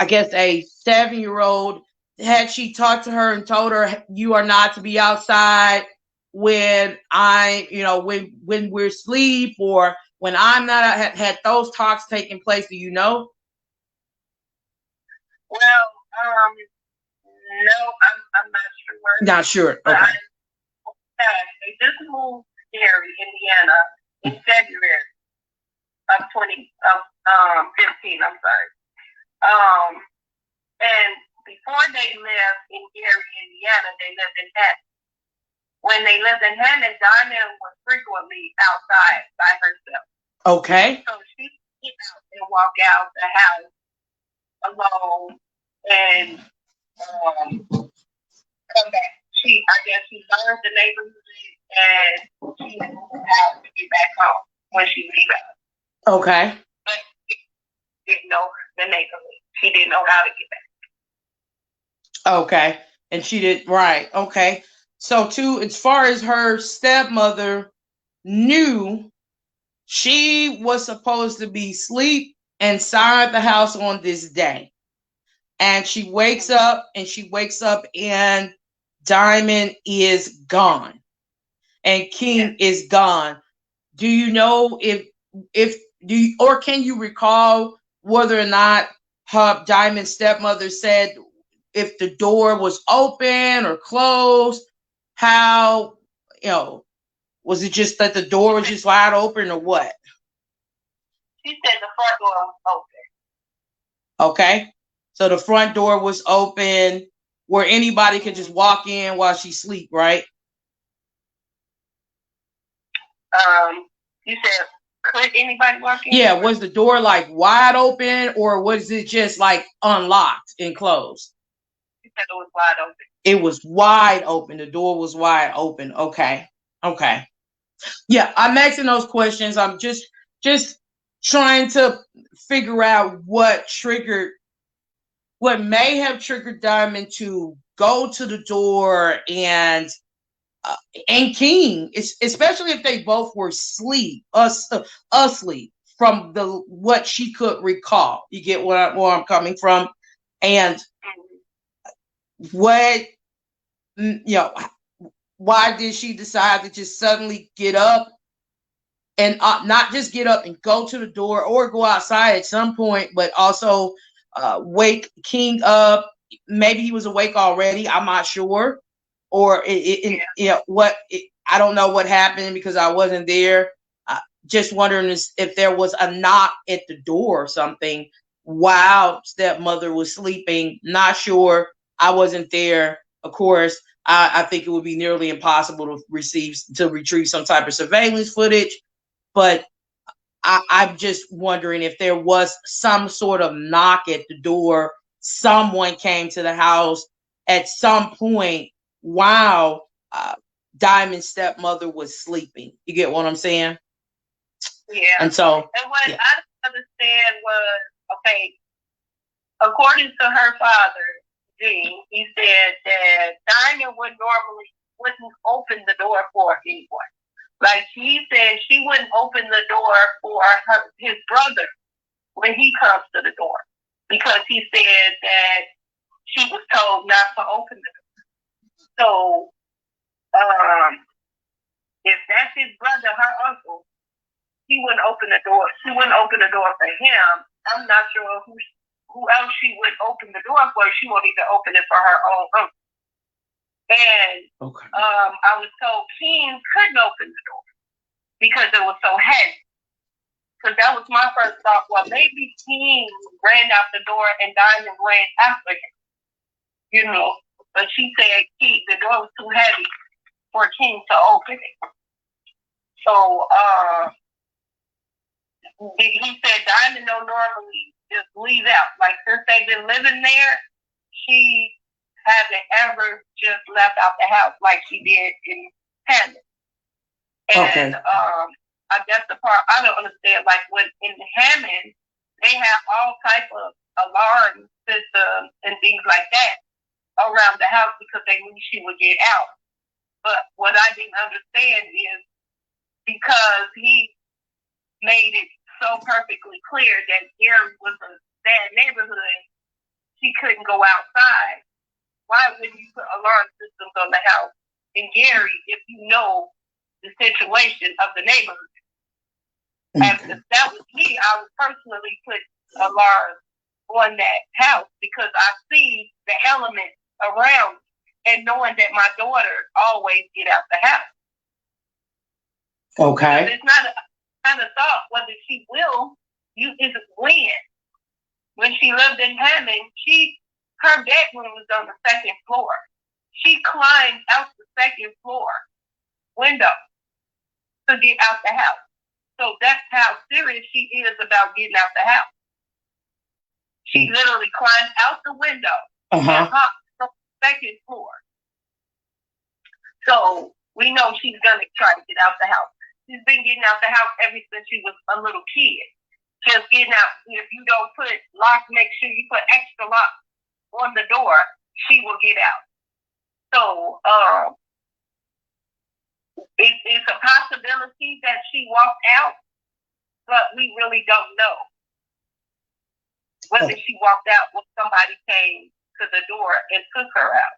guess a 7-year-old. Had she talked to her and told her you are not to be outside when when we're asleep, or when I'm not, had those talks taking place? Do you know? Well, no, I'm not sure. Not sure. Okay. They just moved to Gary, Indiana, in February of 2015. I'm sorry. And before they lived in Gary, Indiana, they lived in Hammond. When they lived in Hammond, Diamond was frequently outside by herself. Okay. So she would get out and walk out the house alone and come back. I guess she learned the neighborhood and she moved out to get back home when she leaves out. Okay. But didn't know the neighborhood. She didn't know how to get back. Okay. And she did, right. Okay. So, too, as far as her stepmother knew, she was supposed to be asleep inside the house on this day. And she wakes up and Diamond is gone and King is gone. Do you know if do you, or can you recall whether or not her Diamond stepmother said if the door was open or closed? How, was it just that the door was just wide open or what? She said the front door was open. Okay. So the front door was open where anybody could just walk in while she sleep, right? You said, could anybody walk in? Yeah, was the door like wide open or was it just like unlocked and closed? She said it was wide open. It was wide open. The door was wide open. Okay. Okay. Yeah, I'm asking those questions. I'm just trying to figure out what may have triggered Diamond to go to the door and King, especially if they both were asleep from what she could recall. You get where I'm coming from, and what why did she decide to just suddenly get up and not just get up and go to the door or go outside at some point, but also wake King up? Maybe he was awake already. I'm not sure. Or I don't know what happened because I wasn't there. Just wondering if there was a knock at the door or something while stepmother was sleeping. Not sure. I wasn't there. Of course, I think it would be nearly impossible to retrieve some type of surveillance footage. But I'm just wondering if there was some sort of knock at the door. Someone came to the house at some point while Diamond's stepmother was sleeping. You get what I'm saying? Yeah. And so, and what I didn't understand was, okay, according to her father, Gene, he said that Diamond wouldn't open the door for anyone. Like he said, she wouldn't open the door for his brother when he comes to the door because he said that she was told not to open the door. So, if that's his brother, her uncle, he wouldn't open the door. She wouldn't open the door for him. I'm not sure who else she would open the door for. She won't even open it for her own uncle. And I was told King couldn't open the door because it was so heavy. Because that was my first thought. Well, maybe King ran out the door and Diamond ran after him. But she said the door was too heavy for King to open it. So he said Diamond don't normally just leave out. Like since they've been living there, she hasn't ever just left out the house like she did in Hammond. And I guess the part I don't understand, like when in Hammond, they have all type of alarm systems and things like that around the house because they knew she would get out. But what I didn't understand is because he made it so perfectly clear that Gary was a bad neighborhood, she couldn't go outside. Why wouldn't you put alarm systems on the house in Gary if you know the situation of the neighborhood? If that was me, I would personally put alarms on that house because I see the elements around and knowing that my daughter always get out the house. Okay. So it's not a kind of thought whether she will. It's when. When she lived in Hammond, her bedroom was on the second floor. She climbed out the second floor window to get out the house. So that's how serious she is about getting out the house. She literally climbed out the window and hopped from the second floor. So we know she's going to try to get out the house. She's been getting out the house ever since she was a little kid. just getting out. If you don't put lock, make sure you put extra lock on the door, she will get out. So it's a possibility that she walked out, but we really don't know whether she walked out when somebody came to the door and took her out.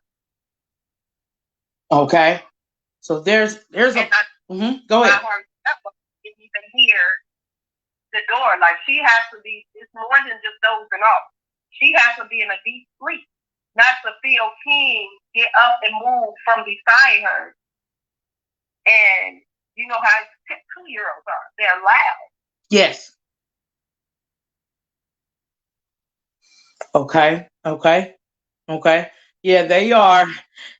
Okay. So there's go ahead. I didn't even hear the door. Like, she has to be, it's more than just dozing off. She has to be in a deep sleep, not to feel King get up and move from beside her. And you know how 2-year-olds are. They're loud. Yes. Okay. Yeah, they are.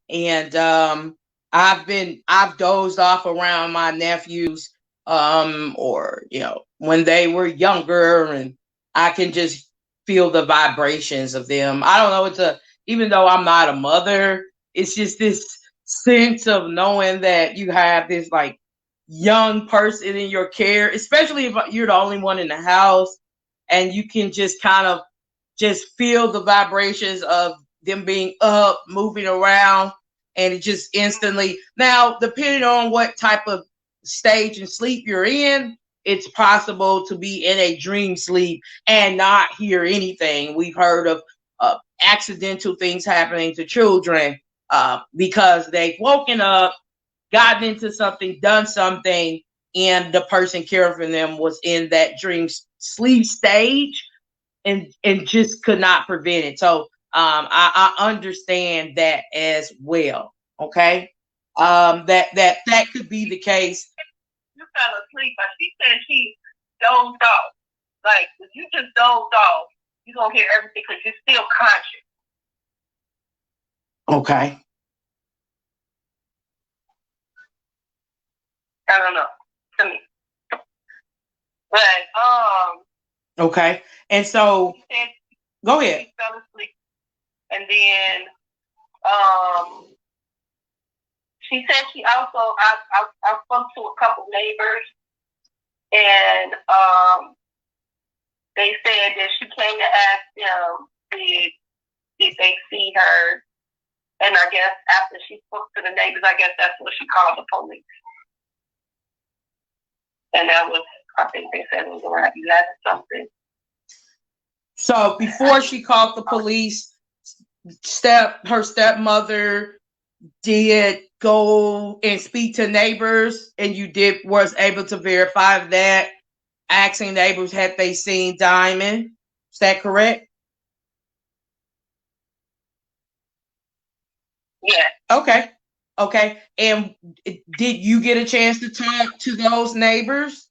And I've dozed off around my nephews, or when they were younger, and I can just feel the vibrations of them. I don't know, even though I'm not a mother, it's just this sense of knowing that you have this like young person in your care, especially if you're the only one in the house, and you can just kind of just feel the vibrations of them being up, moving around, and it just instantly. Now, depending on what type of stage and sleep you're in, it's possible to be in a dream sleep and not hear anything. We've heard of accidental things happening to children because they've woken up, gotten into something, done something, and the person caring for them was in that dream sleep stage and just could not prevent it. So I understand that as well. Okay. That could be the case. You fell asleep, but she said she dozed off. Like, if you just dozed off, you're going to hear everything because you're still conscious. Okay. I don't know. To me. But, okay. And so, go ahead. She fell asleep. And then, she said she also, I spoke to a couple neighbors, and they said that she came to ask them did they see her, and I guess after she spoke to the neighbors, I guess that's what she called the police. And that was, I think they said it was around 11 something. So before she called the police, her stepmother did go and speak to neighbors, and you was able to verify that, asking neighbors had they seen Diamond. Is that correct? Yeah. Okay. And did you get a chance to talk to those neighbors?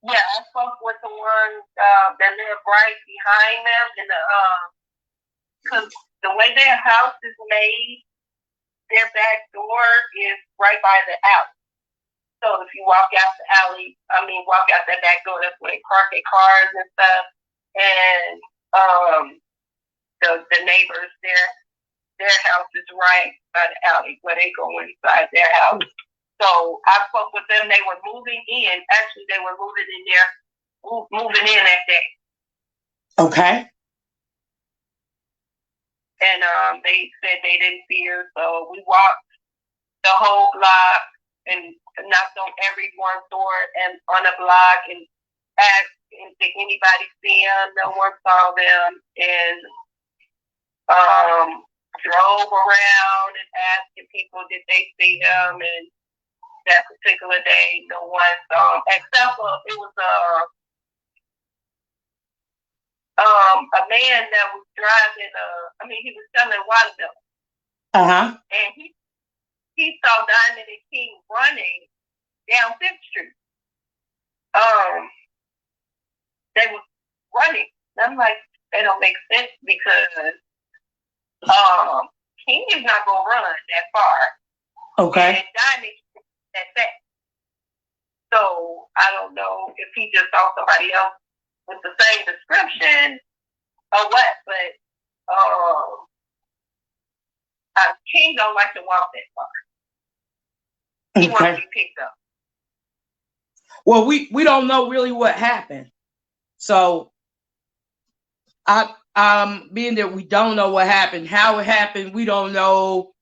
Yeah, I spoke with the one that live right behind them, and because the way their house is made, their back door is right by the alley. So if you walk out that back door, that's where they park their cars and stuff. And the neighbors, their house is right by the alley where they go inside their house. So I spoke with them. They were moving in. Actually, they were moving in that day. Okay. And they said they didn't see her. So we walked the whole block and knocked on everyone's door and on the block and asked, did anybody see them? No one saw them. And drove around and asking people, did they see them? And that particular day, no one saw them, except for it was a man that was driving. He was selling watermelon. And he saw Diamond and King running down 5th Street. They were running. And I'm like, that don't make sense because King is not gonna run that far. Okay. And Diamond that fast. So I don't know if he just saw somebody else with the same description or what, but King don't like to walk that far. He wants to be picked up. Well, we don't know really what happened. So being that we don't know what happened, how it happened, we don't know.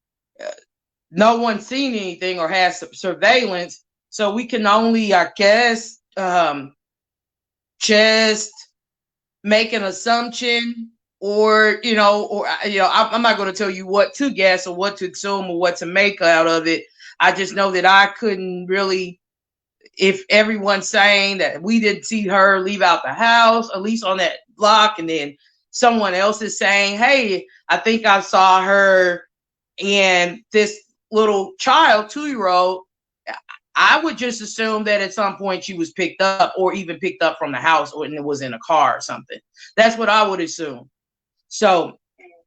No one's seen anything or has surveillance, so we can only, I guess, just make an assumption, or I'm not going to tell you what to guess or what to assume or what to make out of it. I just know that I couldn't really, if everyone's saying that we didn't see her leave out the house, at least on that block, and then someone else is saying, hey, I think I saw her and this little child, 2-year-old, I would just assume that at some point she was picked up, or even picked up from the house, or it was in a car or something. That's what I would assume. So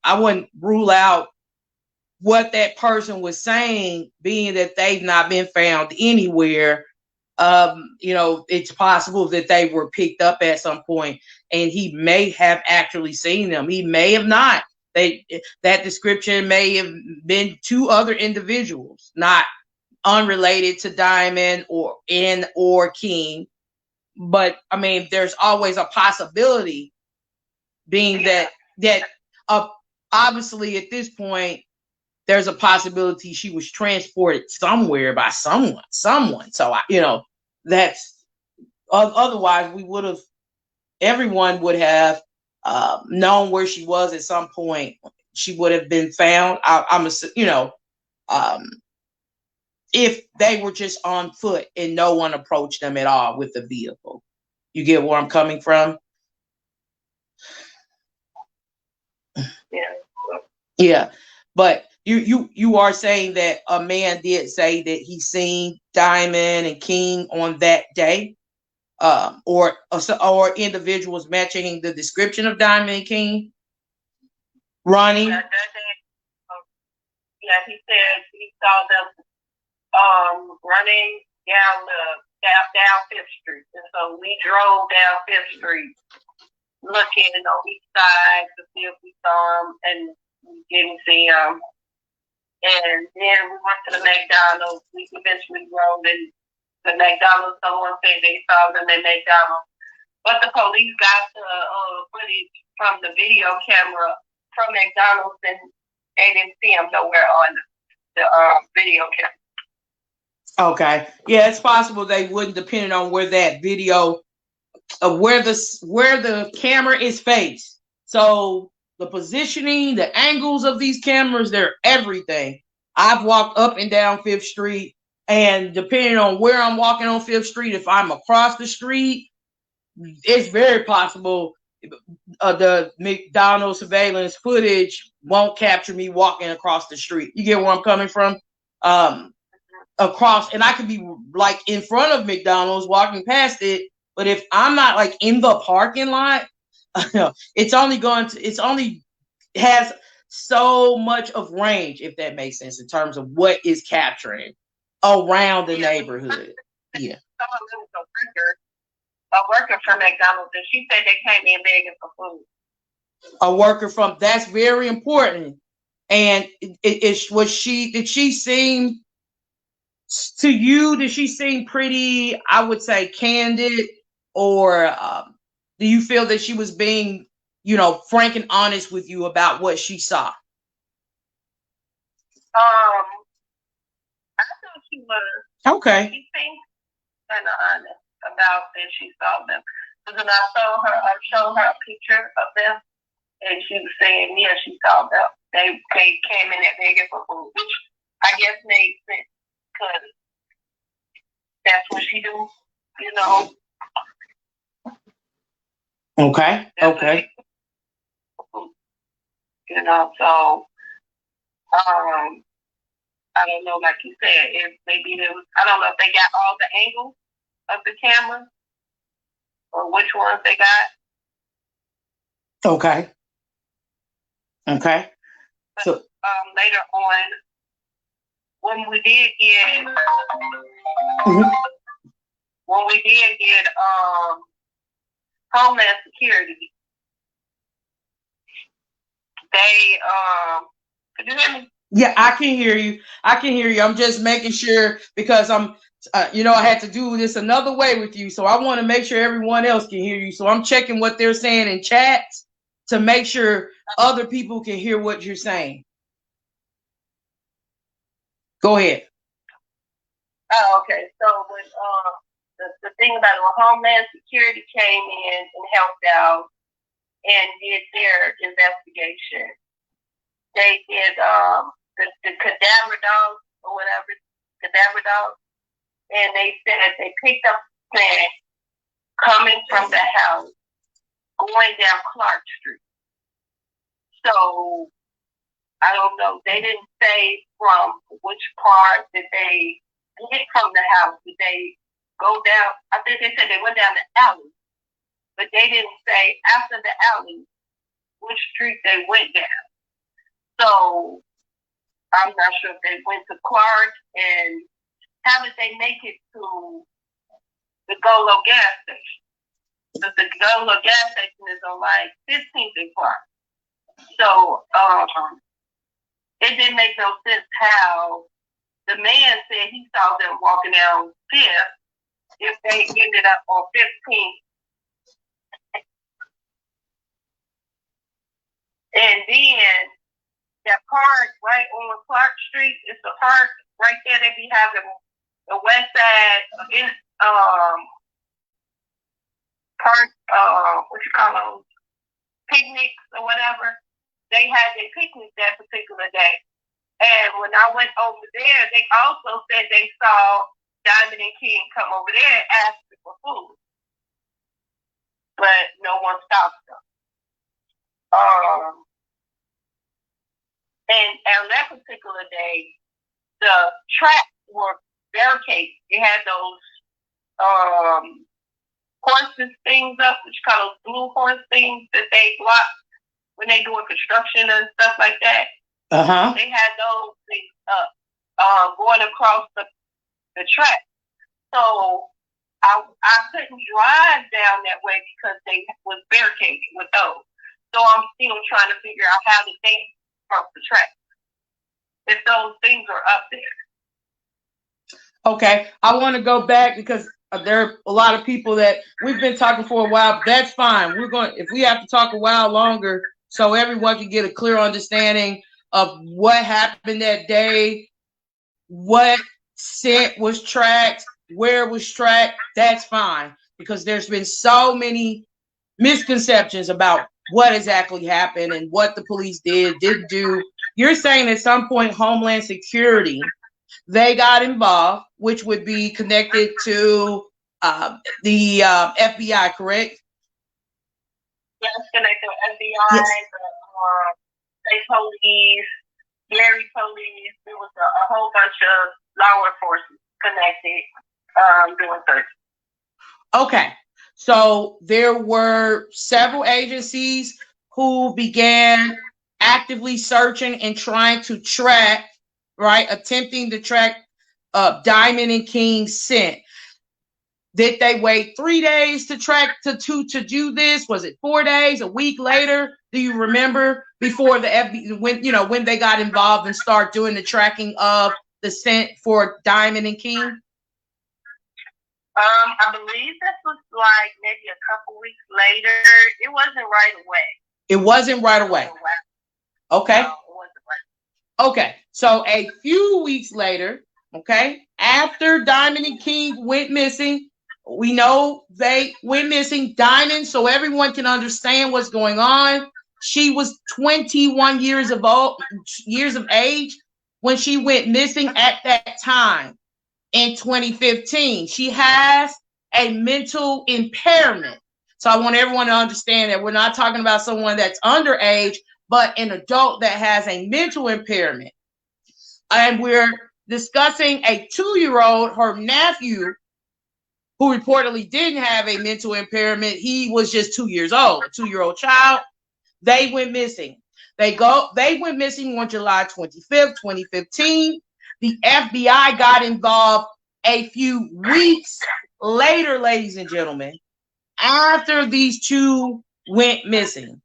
I wouldn't rule out what that person was saying, being that they've not been found anywhere. It's possible that they were picked up at some point, and he may have actually seen them. He may have not. That description may have been 2 other individuals, not unrelated to Diamond or King. But I mean, there's always a possibility, being that obviously at this point there's a possibility she was transported somewhere by someone. So that's, otherwise we would have, everyone would have known where she was at some point. She would have been found. If they were just on foot and no one approached them at all with the vehicle. You get where I'm coming from? Yeah. But you are saying that a man did say that he seen Diamond and King on that day, or individuals matching the description of Diamond and King running. Yeah, he said he saw them running down Fifth Street, and so we drove down Fifth Street, looking on each side to see if we saw him, and we didn't see him. And then we went to the McDonald's. We eventually drove in the McDonald's. Someone said they saw them at McDonald's, but the police got the footage from the video camera from McDonald's, and they didn't see him nowhere on the video camera. Okay, yeah, it's possible they wouldn't, depending on where that video, where the camera is faced. So the positioning, the angles of these cameras, they're everything. I've walked up and down Fifth Street, and depending on where I'm walking on Fifth Street, if I'm across the street, it's very possible the McDonald's surveillance footage won't capture me walking across the street. You get where I'm coming from? Across, and I could be like in front of McDonald's walking past it, but if I'm not like in the parking lot, it's only has so much of range, if that makes sense, in terms of what is capturing around the neighborhood. Yeah. A worker from McDonald's, and she said they came in begging for food. A worker from, that's very important. And did she seem to you, did she seem pretty, I would say, candid, or do you feel that she was being, frank and honest with you about what she saw? I thought she was. Okay. She seemed kind of honest about that she saw them. Because then I showed her a picture of them, and she was saying, yeah, she saw them. They came in at begging for food, which I guess made sense, because that's what she do, Okay. Okay. So I don't know, like you said, if maybe there was, I don't know if they got all the angles of the camera or which ones they got. Okay. Okay. But, so later on, when we did get Homeland Security, they could you hear me? Yeah, I can hear you. I can hear you. I'm just making sure because I had to do this another way with you. So I want to make sure everyone else can hear you. So I'm checking what they're saying in chats to make sure other people can hear what you're saying. Go ahead. Oh, okay. So when the thing about it, when Homeland Security came in and helped out and did their investigation, they did the cadaver dogs or whatever, cadaver dogs, and they said they picked up Shann coming from the house, going down Clark Street. So I don't know. They didn't say from which part did they get from the house. Did they go down? I think they said they went down the alley, but they didn't say after the alley which street they went down. So I'm not sure if they went to Clark, and how did they make it to the Golo gas station? Because the Golo gas station is on like 15th and Clark. So it didn't make no sense how the man said he saw them walking down 5th if they ended up on 15th. And then that park right on Clark Street is the park right there. They be having the West Side park, what you call those, picnics or whatever. They had their picnic that particular day. And when I went over there, they also said they saw Diamond and King come over there and ask for food. But no one stopped them. And on that particular day, the tracks were barricaded. They had those horses things up, which you call those blue horse things that they block when they doing construction and stuff like that. They had those things up, going across the track. So I couldn't drive down that way because they was barricaded with those. So I'm still trying to figure out how did they cross the track if those things are up there. Okay, I want to go back because there are a lot of people that we've been talking for a while. That's fine. If we have to talk a while longer so everyone can get a clear understanding of what happened that day, what scent was tracked, where it was tracked, that's fine. Because there's been so many misconceptions about what exactly happened and what the police didn't do. You're saying at some point Homeland Security, they got involved, which would be connected to the FBI, correct? Yes, connected to FBI, yes. The state police, Gary police. There was a whole bunch of law enforcement connected doing search. Okay, so there were several agencies who began actively searching and trying to track, right, attempting to track Diamond and King's scent. Did they wait 3 days to track to do this? Was it 4 days, a week later? Do you remember before the FBI, when they got involved and start doing the tracking of the scent for Diamond and King? I believe this was like maybe a couple weeks later. It wasn't right away. It wasn't right away. Okay. No, it wasn't right. Okay. So a few weeks later, okay, after Diamond and King went missing, we know they went missing. Diamond, so everyone can understand what's going on. She was 21 years of age when she went missing at that time in 2015. She has a mental impairment. So I want everyone to understand that we're not talking about someone that's underage, but an adult that has a mental impairment. And we're discussing a 2-year-old, her nephew, who reportedly didn't have a mental impairment. He was just 2 years old, a 2-year-old child. They went missing. They went missing on July 25th, 2015. The FBI got involved a few weeks later, ladies and gentlemen, after these two went missing.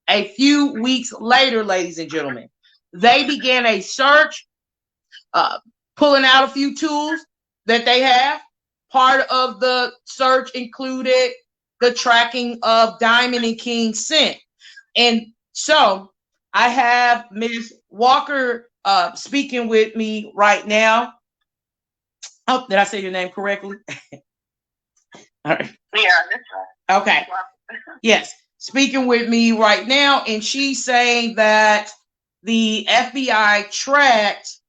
A few weeks later, ladies and gentlemen, they began a search, pulling out a few tools that they have. Part of the search included the tracking of Diamond and King's scent. And so I have Ms. Walker speaking with me right now. Oh, did I say your name correctly? All right. Yeah, that's right. Okay. Yes. Speaking with me right now. And she's saying that the FBI tracked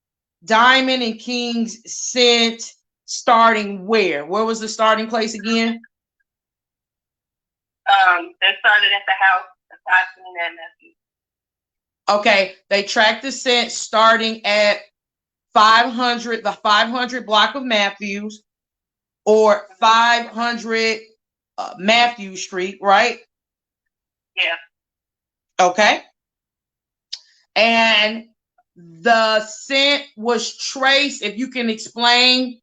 Diamond and King's scent starting where? Where was the starting place again? They started at the house aside from that nephew. Okay. They tracked the scent starting at 500, the 500 block of Matthews, or 500 Matthews Street, right? Yeah. Okay. And the scent was traced, if you can explain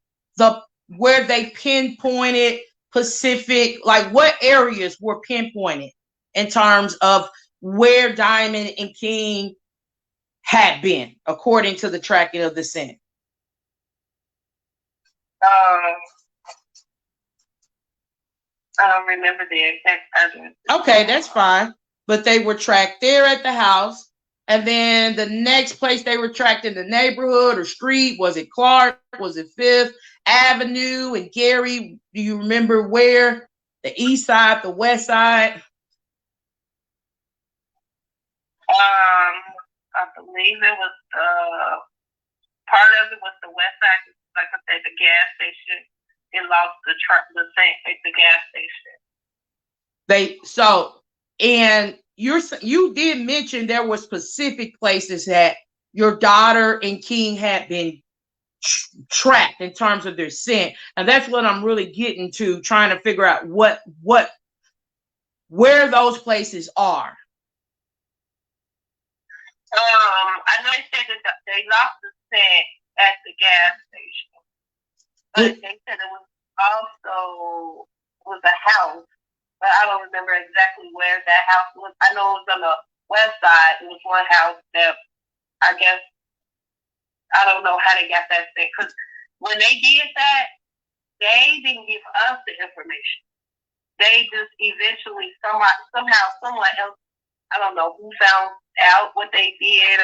where they pinpointed Pacific, like what areas were pinpointed in terms of where Diamond and King had been, according to the tracking of the scent. I don't remember the exact address. Okay, that's fine. But they were tracked there at the house. And then the next place they were tracked in the neighborhood or street, was it Clark? Was it Fifth Avenue and Gary? Do you remember where? The east side, the west side? I believe it was part of it was the west side. Like I said, the gas station. It lost the scent at the gas station. And you did mention there were specific places that your daughter and King had been tracked in terms of their scent, and that's what I'm really getting to, trying to figure out where those places are. I know they said that they lost the scent at the gas station, but they said it was also a house. But I don't remember exactly where that house was. I know it was on the west side. It was one house that I guess, I don't know how they got that thing. Because when they did that, they didn't give us the information. They just eventually, somehow, someone else, I don't know who found out what they did,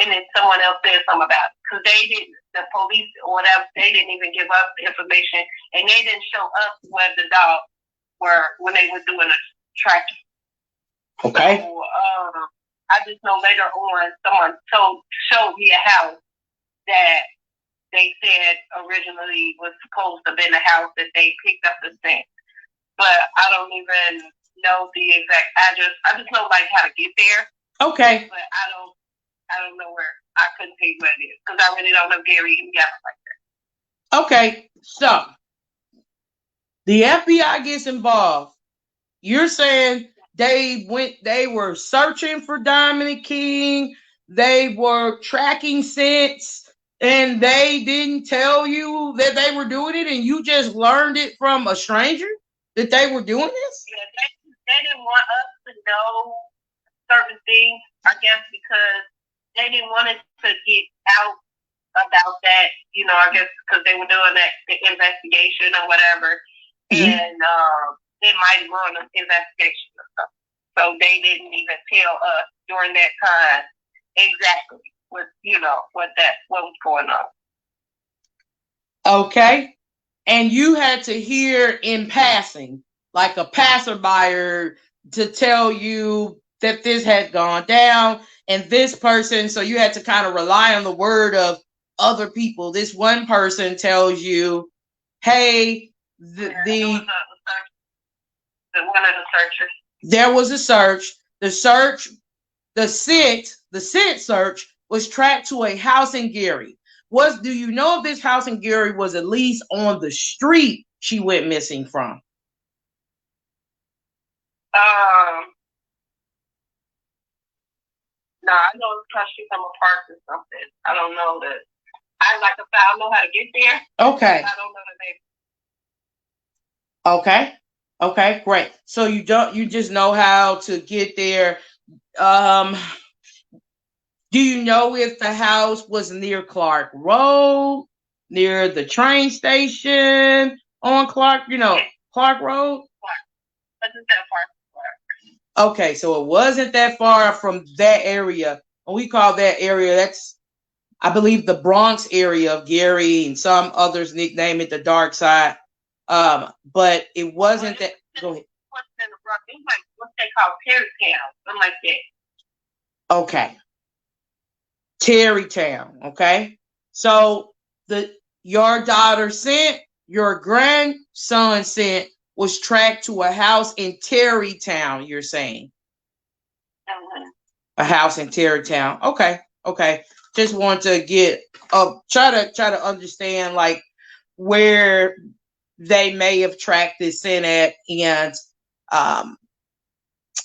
and then someone else said something about it. Because they didn't, the police or whatever, they didn't even give us the information, and they didn't show us where the dog were when they were doing a tracking. Okay. So, I just know later on someone showed me a house that they said originally was supposed to have been a house that they picked up the scent. But I don't even know the exact address. I just know like how to get there. Okay. But I don't know where. I couldn't tell you where it is because I really don't know Gary and Gavin like that. Okay, so the FBI gets involved. You're saying they were searching for Diamond and King, they were tracking scents, and they didn't tell you that they were doing it, and you just learned it from a stranger that they were doing this? Yeah, they didn't want us to know certain things, I guess, because they didn't want it to get out about that, I guess because they were doing the investigation or whatever. Mm-hmm. And it might ruin the investigation or something. So they didn't even tell us during that time exactly what was going on. Okay. And you had to hear in passing, like a passerby, to tell you that this had gone down and this person, so you had to kind of rely on the word of other people. This one person tells you, hey, one of the searchers. There was a search. The scent search was tracked to a house in Gary. Do you know if this house in Gary was at least on the street she went missing from? No, I know it's across street from a park or something. I don't know that. I know how to get there. Okay. I don't know the name. Okay, great. So you just know how to get there. Do Do you know if the house was near Clark Road, near the train station on Clark, Clark Road? Wasn't that far? Okay, so it wasn't that far from that area. And we call that area, that's, I believe, the Bronx area of Gary, and some others nickname it the dark side. But it wasn't that. Go ahead. It was like what they call Terrytown, something like that. Okay. Terrytown. Okay. So your daughter sent, your grandson sent, was tracked to a house in Terrytown, you're saying? A house in Terrytown. Okay. Okay. Just want to get try to understand like where they may have tracked this in at, and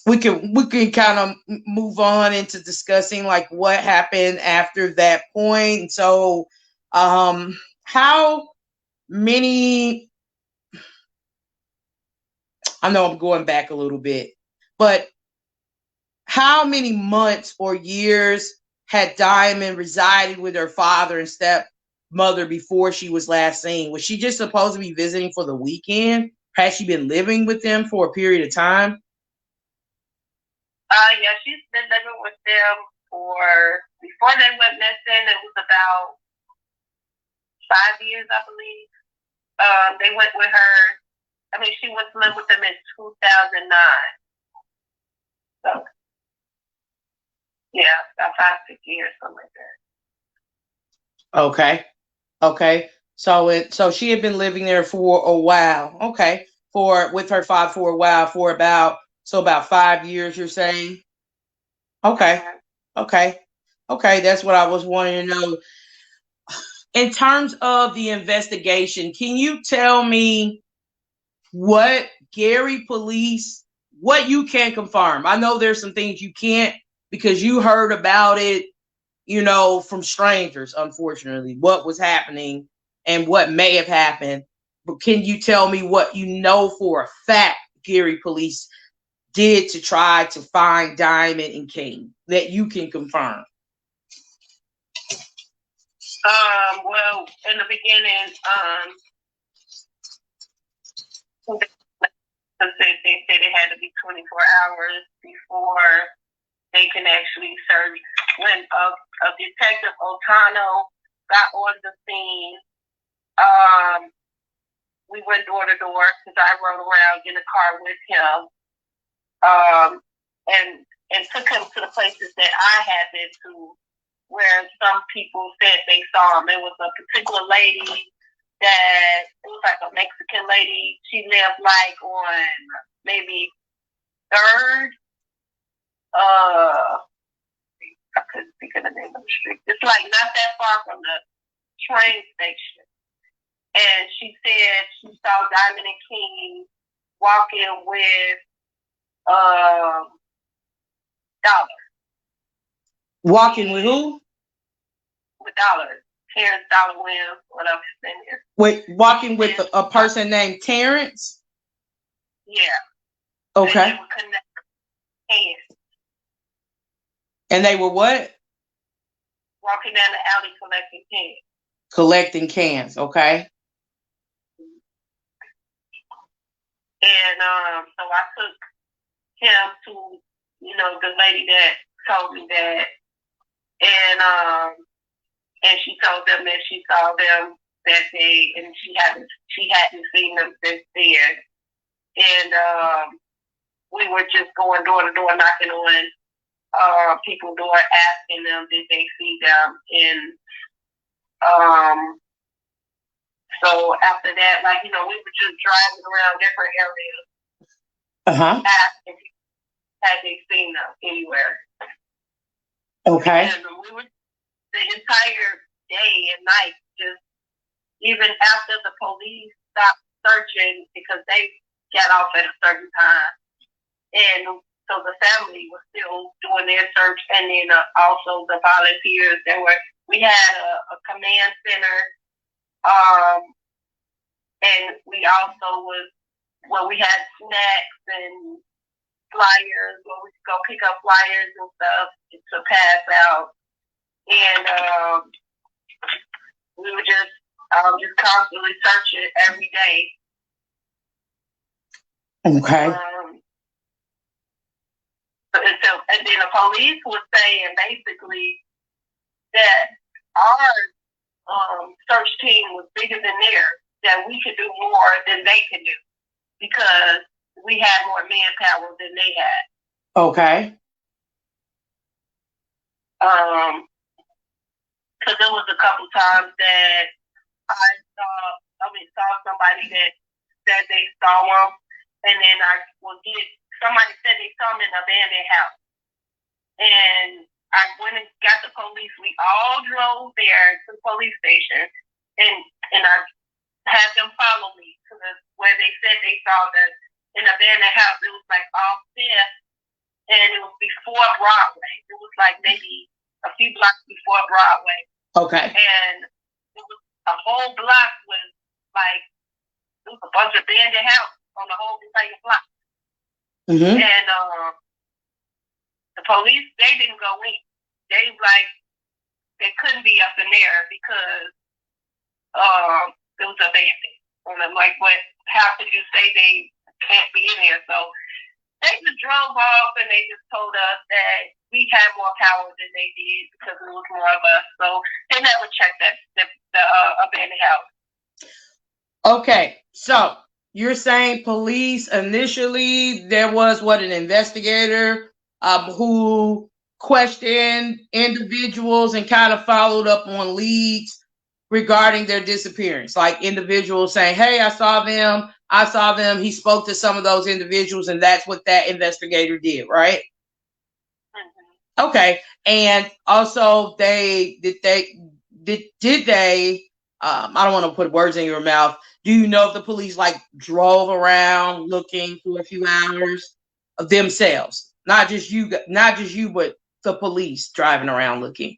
we can kind of move on into discussing like what happened after that point. So how many, I know I'm going back a little bit, but how many months or years had Diamond resided with her father and stepmother before she was last seen? Was she just supposed to be visiting for the weekend? Had she been living with them for a period of time? Yeah, she's been living with them before they went missing. It was about 5 years, I believe. They went with her. I mean, she went to live with them in 2009. So, yeah, about 5-6 years, something like that. Okay. Okay. So she had been living there for a while. Okay. With her father for a while, for about 5 years, you're saying? Okay. Okay. Okay. That's what I was wanting to know. In terms of the investigation, can you tell me what Gary police, what you can confirm? I know there's some things you can't because you heard about it, from strangers, unfortunately, what was happening and what may have happened. But can you tell me what you know for a fact Gary police did to try to find Diamond and King that you can confirm? Well, in the beginning, they said it had to be 24 hours before they can actually search. When a Detective Otano got on the scene, we went door to door because I rode around in a car with him, and took him to the places that I had been to, where some people said they saw him. It was a particular lady that, it was like a Mexican lady. She lived like on maybe 3rd. I couldn't think of the name of the street. It's like not that far from the train station. And she said she saw Diamond and King walking with Dollar. Walking with who? With Dollar. Terrence Dollar Williams, whatever his name is. Wait, walking with a person named Terrence? Yeah. Okay. And they were connected hands. And they were what? Walking down the alley collecting cans. Collecting cans, okay. And so I took him to, the lady that told me that. And she told them that she saw them that day, and she hadn't seen them since then. And we were just going door to door, knocking on people's door, asking them did they see them. And so after that, we were just driving around different areas, asking people had they seen them anywhere. Okay. And we were the entire day and night, just even after the police stopped searching because they got off at a certain time. And so the family was still doing their search, and then also the volunteers. We had a command center, and we also we had snacks and flyers where we could go pick up flyers and stuff to pass out. and we were just constantly searching every day. Okay. And then the police was saying basically that our search team was bigger than theirs, that we could do more than they could do because we had more manpower than they had. Okay. Because there was a couple times that I saw somebody that said they saw them, and then somebody said they saw them in an abandoned house. And I went and got the police. We all drove there to the police station, and I had them follow me to where they said they saw an abandoned house. It was like off Fifth, and it was before Broadway. It was like maybe a few blocks before Broadway. Okay. And it was a whole block was like, it was a bunch of abandoned houses on the whole entire block. Mm-hmm. And the police, they didn't go in. They couldn't be up in there because it was abandoned. And I'm like, how could you say they can't be in there? So they just drove off and they just told us that we had more power than they did because it was more of us. So they never checked the abandoned house. Okay, so you're saying police initially, there was an investigator who questioned individuals and kind of followed up on leads regarding their disappearance, like individuals saying, hey, I saw them. He spoke to some of those individuals, and that's what that investigator did, right? Mm-hmm. Okay. And also did they I don't want to put words in your mouth. Do you know if the police drove around looking for a few hours of themselves? Not just you, but the police driving around looking.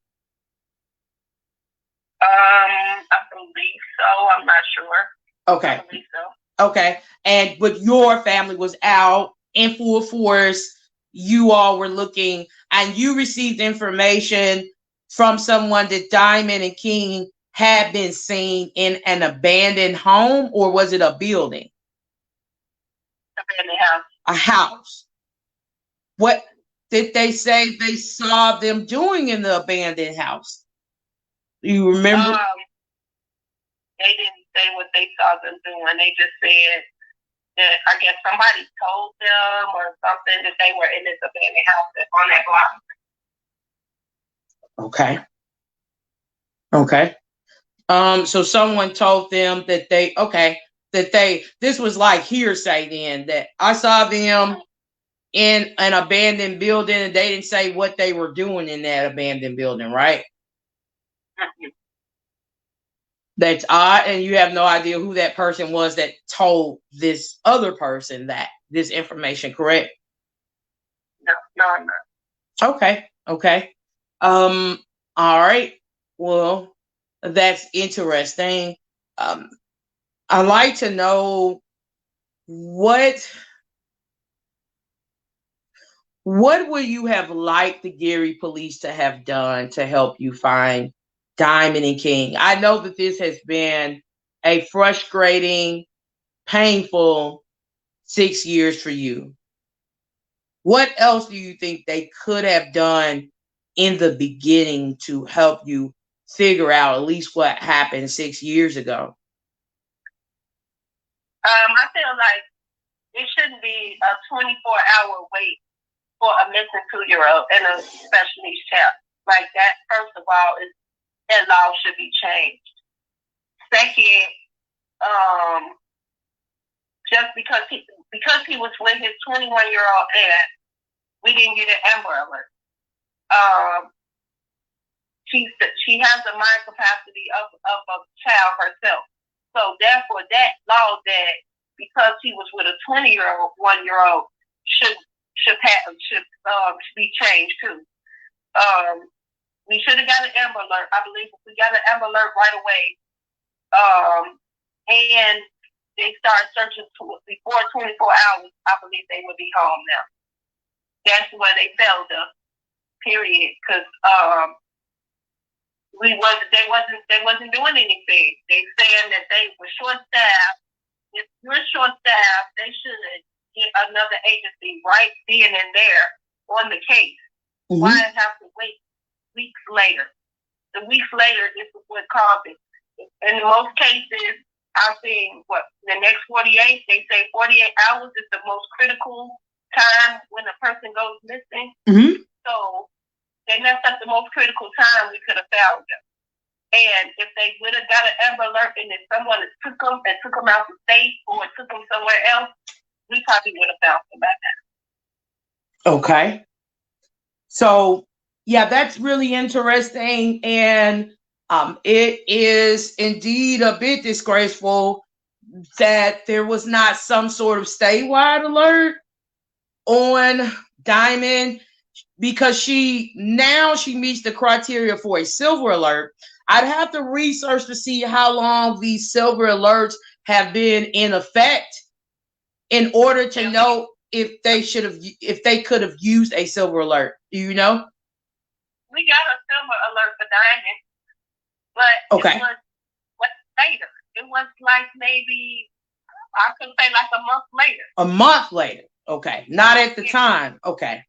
I believe so. I'm not sure. Okay. I believe so. Okay. But your family was out in full force. You all were looking, and you received information from someone that Diamond and King had been seen in an abandoned home, or was it a building? Abandoned house. A house. What did they say they saw them doing in the abandoned house? Do you remember? They didn't say what they saw them doing. They just said that I guess somebody told them or something that they were in this abandoned house on that block. Okay. So someone told them that this was like hearsay then, that I saw them in an abandoned building and they didn't say what they were doing in that abandoned building, right? Mm-hmm. That's odd, and you have no idea who that person was that told this other person this information, correct? No, I'm not. Okay. All right. Well, that's interesting. I'd like to know what would you have liked the Gary police to have done to help you find Diamond and King? I know that this has been a frustrating, painful 6 years for you. What else do you think they could have done in the beginning to help you figure out at least what happened 6 years ago? I feel like it shouldn't be a 24-hour wait for a missing 2-year-old in a special needs child. Like that, first of all, that law should be changed. Second, just because he was with his 21-year-old aunt, we didn't get an Amber Alert. She has the mind capacity of a child herself. So therefore, that law that because he was with a 1-year-old should be changed too. We should have got an Amber Alert. I believe if we got an Amber Alert right away, and they start searching before 24 hours, I believe they would be home now. That's where they failed us, period. Because they wasn't doing anything. They saying that they were short staffed. If you're short staffed, they should get another agency right then and there on the case. Mm-hmm. Why have to wait weeks later? The weeks later, this is what caused it. In most cases, I've seen the next 48. They say 48 hours is the most critical time when a person goes missing. Mm-hmm. So they messed up the most critical time we could have found them. And if they would have got an Amber Alert and if someone took them out the state or took them somewhere else, we probably would have found them by now. Okay. So, yeah, that's really interesting. And it is indeed a bit disgraceful that there was not some sort of statewide alert on Diamond, because she meets the criteria for a silver alert. I'd have to research to see how long these silver alerts have been in effect in order to know if they could have used a silver alert. Do you know? We got a silver alert for Diamond, but okay. It was later. It was like maybe, I could say like a month later. A month later. Okay. Not at the time. Okay.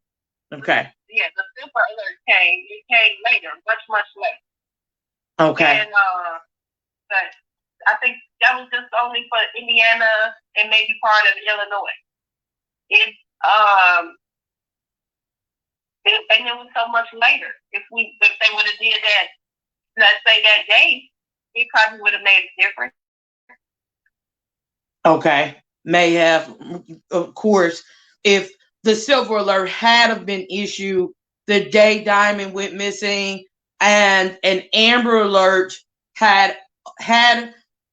Okay. Yeah, the silver alert came. It came later, much later. Okay. And but I think that was just only for Indiana and maybe part of Illinois. And it was so much later. If they would have did that, let's say that day, it probably would have made a difference. Okay. May have, of course, if the silver alert had have been issued the day Diamond went missing, and an Amber Alert had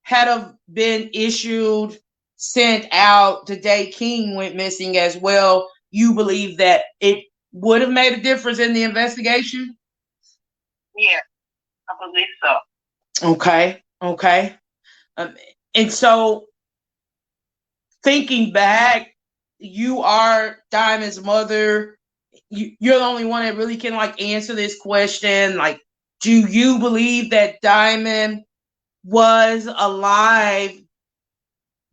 have been issued, sent out the day King went missing as well, you believe that it would have made a difference in the investigation? Yeah, I believe so. Okay. And so, thinking back, you are Diamond's mother. You're the only one that really can answer this question. Do you believe that Diamond was alive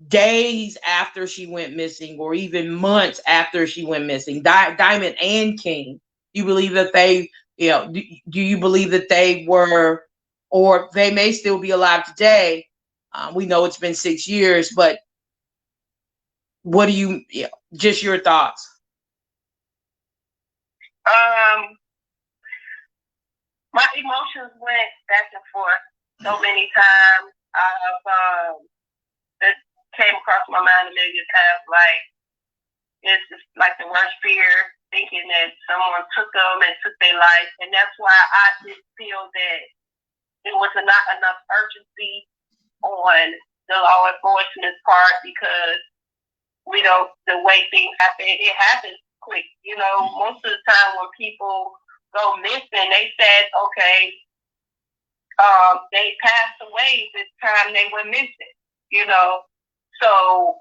days after she went missing, or even months after she went missing? Diamond and King. Do you believe that they, do you believe that they were, or they may still be alive today? We know it's been 6 years, but what do you, just your thoughts? My emotions went back and forth so many times. It came across my mind a million times. It's just like the worst fear, thinking that someone took them and took their life, and that's why I did feel that there was not enough urgency on the law enforcement's part, because the way things happen, it happens quick. Most of the time when people go missing, they said, okay, they passed away the time they went missing, So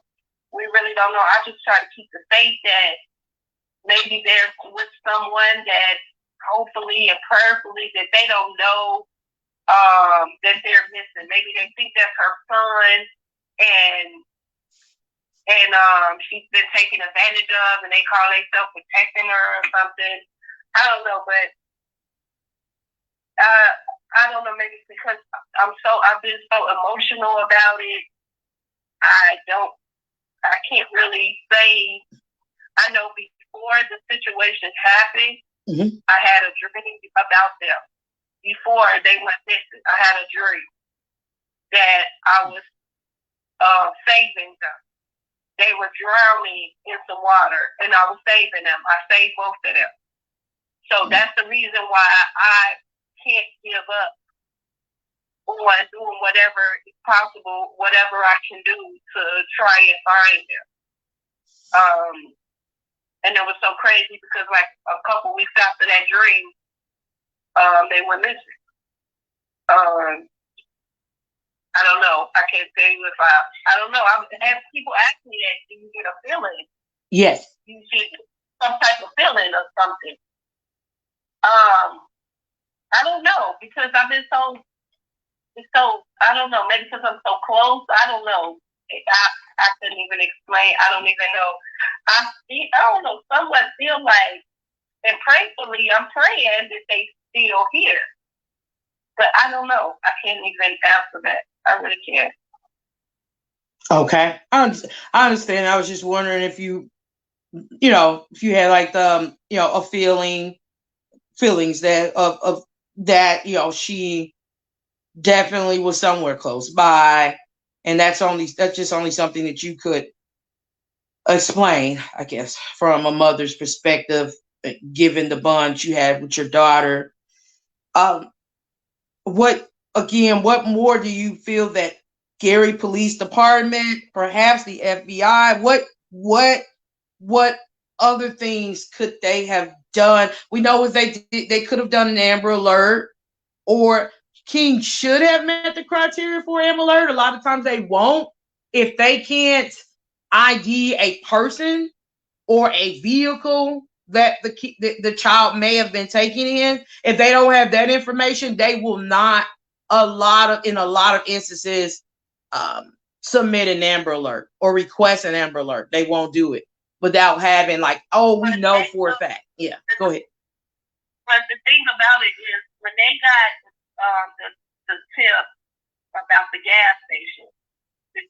we really don't know. I just try to keep the faith that maybe they're with someone that hopefully and prayerfully that they don't know that they're missing. Maybe they think that's her son, and she's been taken advantage of, and they call themselves protecting her or something. I don't know, but I don't know. Maybe it's because I've been so emotional about it. I can't really say. I know before the situation happened, mm-hmm. I had a dream about them. Before they went missing, I had a dream that I was saving them. They were drowning in some water, and I was saving them. I saved both of them. So that's the reason why I can't give up on doing whatever is possible, whatever I can do to try and find them. And it was so crazy because a couple weeks after that dream, they went missing. I don't know. I can't tell you if I don't know. People ask me that, do you get a feeling? Yes. You see some type of feeling or something. I don't know. because I've been so I don't know, maybe because I'm so close, I don't know. I couldn't even explain. I don't even know. I don't know, somewhat feel like, and prayerfully, I'm praying that they still here. But I don't know. I can't even answer that. I really can't. Okay. I understand. I was just wondering if you had like a feelings that of that, she definitely was somewhere close by, and that's just only something that you could explain, I guess, from a mother's perspective, given the bond you had with your daughter. Um, what more do you feel that Gary Police Department, perhaps the FBI, what other things could they have done? We know they could have done an Amber Alert, or King should have met the criteria for Amber Alert. A lot of times they won't. If they can't ID a person or a vehicle that the child may have been taken in, if they don't have that information, they will not, in a lot of instances, submit an Amber Alert or request an Amber Alert. They won't do it without having we know for a fact. Yeah, go ahead. But the thing about it is, when they got the tip about the gas station, the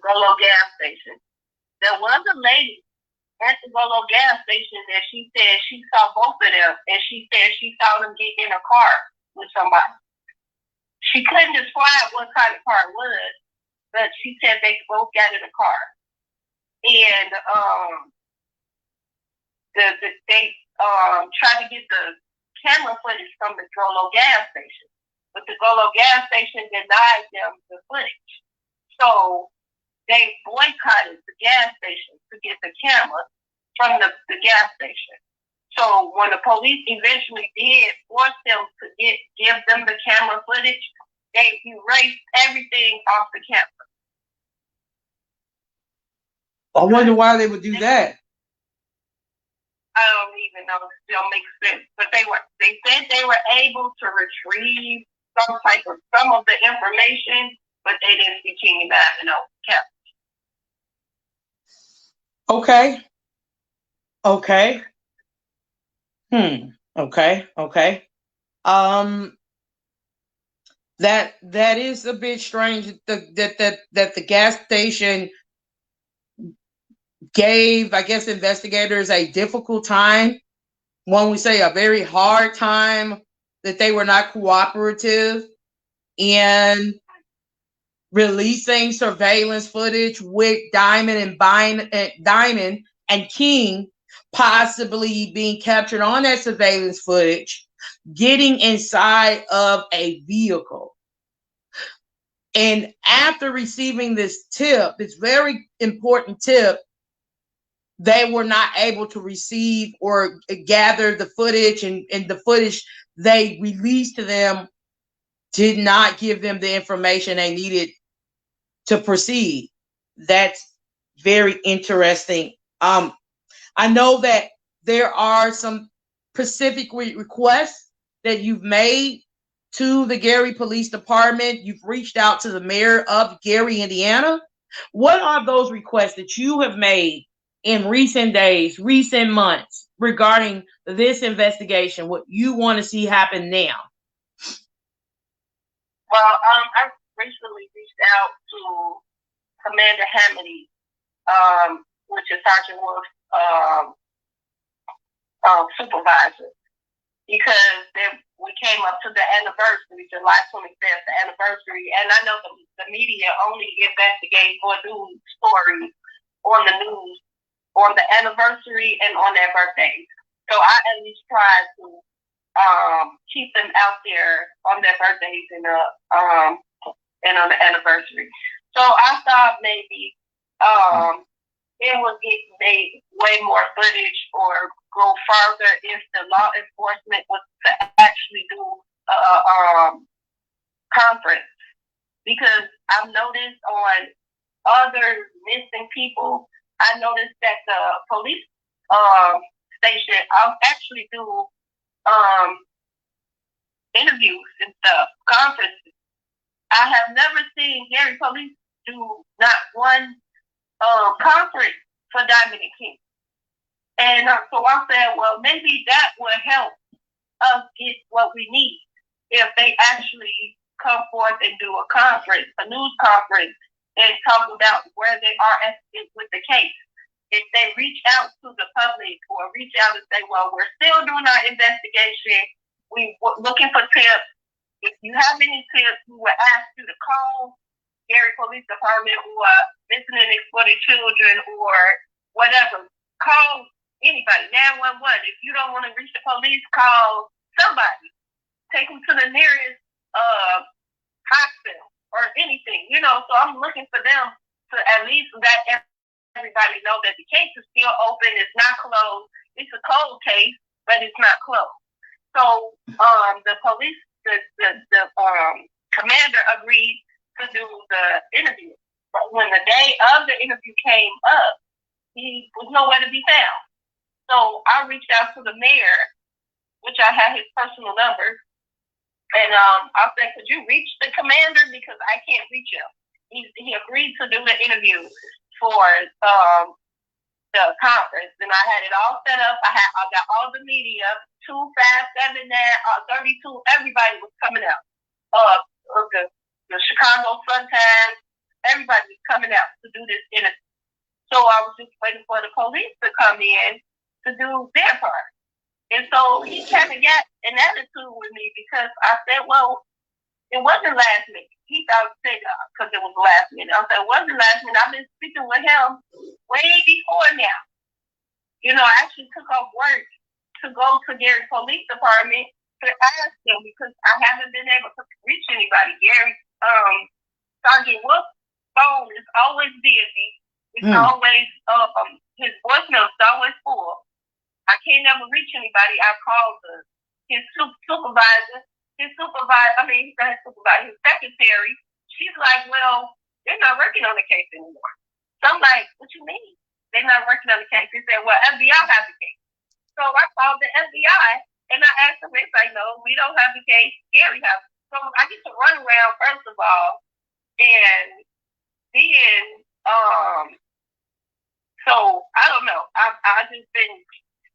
Golo gas station, there was a lady at the Golo gas station that she said she saw both of them, and she said she saw them get in a car with somebody. She couldn't describe what kind of car it was, but she said they both got in a car. And they tried to get the camera footage from the Golo gas station, but the Golo gas station denied them the footage. So they boycotted the gas station to get the camera from the gas station. So when the police eventually did force them to give them the camera footage, they erased everything off the camera. I wonder why they would do that. I don't even know if it still makes sense. But they said they were able to retrieve some of the information, but they didn't see King and camera. Okay. Okay. That is a bit strange that the gas station gave, I guess, investigators a difficult time. When we say a very hard time, that they were not cooperative in releasing surveillance footage with Diamond and King possibly being captured on that surveillance footage, getting inside of a vehicle. And after receiving this tip, this very important tip, they were not able to receive or gather the footage, and the footage they released to them did not give them the information they needed to proceed. That's very interesting. I know that there are some specific requests that you've made to the Gary Police Department. You've reached out to the mayor of Gary, Indiana. What are those requests that you have made in recent days, recent months, regarding this investigation, what you want to see happen now? Well, I recently reached out to Commander Hamady, which is Sergeant Wolf's supervisor, because we came up to the anniversary, July 25th, the anniversary, and I know the media only investigate for news stories on the news on the anniversary and on their birthdays. So I at least tried to keep them out there on their birthdays and on the anniversary. So I thought maybe it would get made way more footage or go further if the law enforcement was to actually do a conference. Because I've noticed on other missing people, I noticed that the police station actually do interviews and stuff, conferences. I have never seen Gary Police do not one conference for Diamond and King. And so I said, well, maybe that would help us get what we need if they actually come forth and do a conference, a news conference, and talk about where they are at with the case. If they reach out to the public or reach out and say, well, we're still doing our investigation, we're looking for tips. If you have any tips, we will ask you to call Gary Police Department or Missing and Exploited Children or whatever. Call anybody, 911. If you don't want to reach the police, call somebody. Take them to the nearest hospital or anything, you know. So I'm looking for them to at least let everybody know that the case is still open. It's not closed. It's a cold case, but it's not closed. So the police, the commander agreed to do the interview. But when the day of the interview came up, he was nowhere to be found. So I reached out to the mayor, which I had his personal number, and I said, could you reach the commander because I can't reach him. He agreed to do the interview for the conference, and I had it all set up. I got all the media, 2, 5, 7, 9, 32. Everybody was coming out. The Chicago Sun-Times, everybody was coming out to do this interview. So I was just waiting for the police to come in to do their part. And so he kind of got an attitude with me because I said, well, it wasn't last minute. He thought because it was last minute. I said, it wasn't last minute. I've been speaking with him way before now. You know, I actually took off work to go to Gary Police Department to ask them because I haven't been able to reach anybody. Gary, Sergeant Wolf's phone is always busy. It's always, his voicemail is always full. I can't never reach anybody. I called his supervisor. His secretary. She's like, well, they're not working on the case anymore. So I'm like, what you mean? They're not working on the case. They said, well, FBI has the case. So I called the FBI and I asked them, they say, no, we don't have the case. Gary has it. So I get to run around, first of all, and then, so I don't know. I just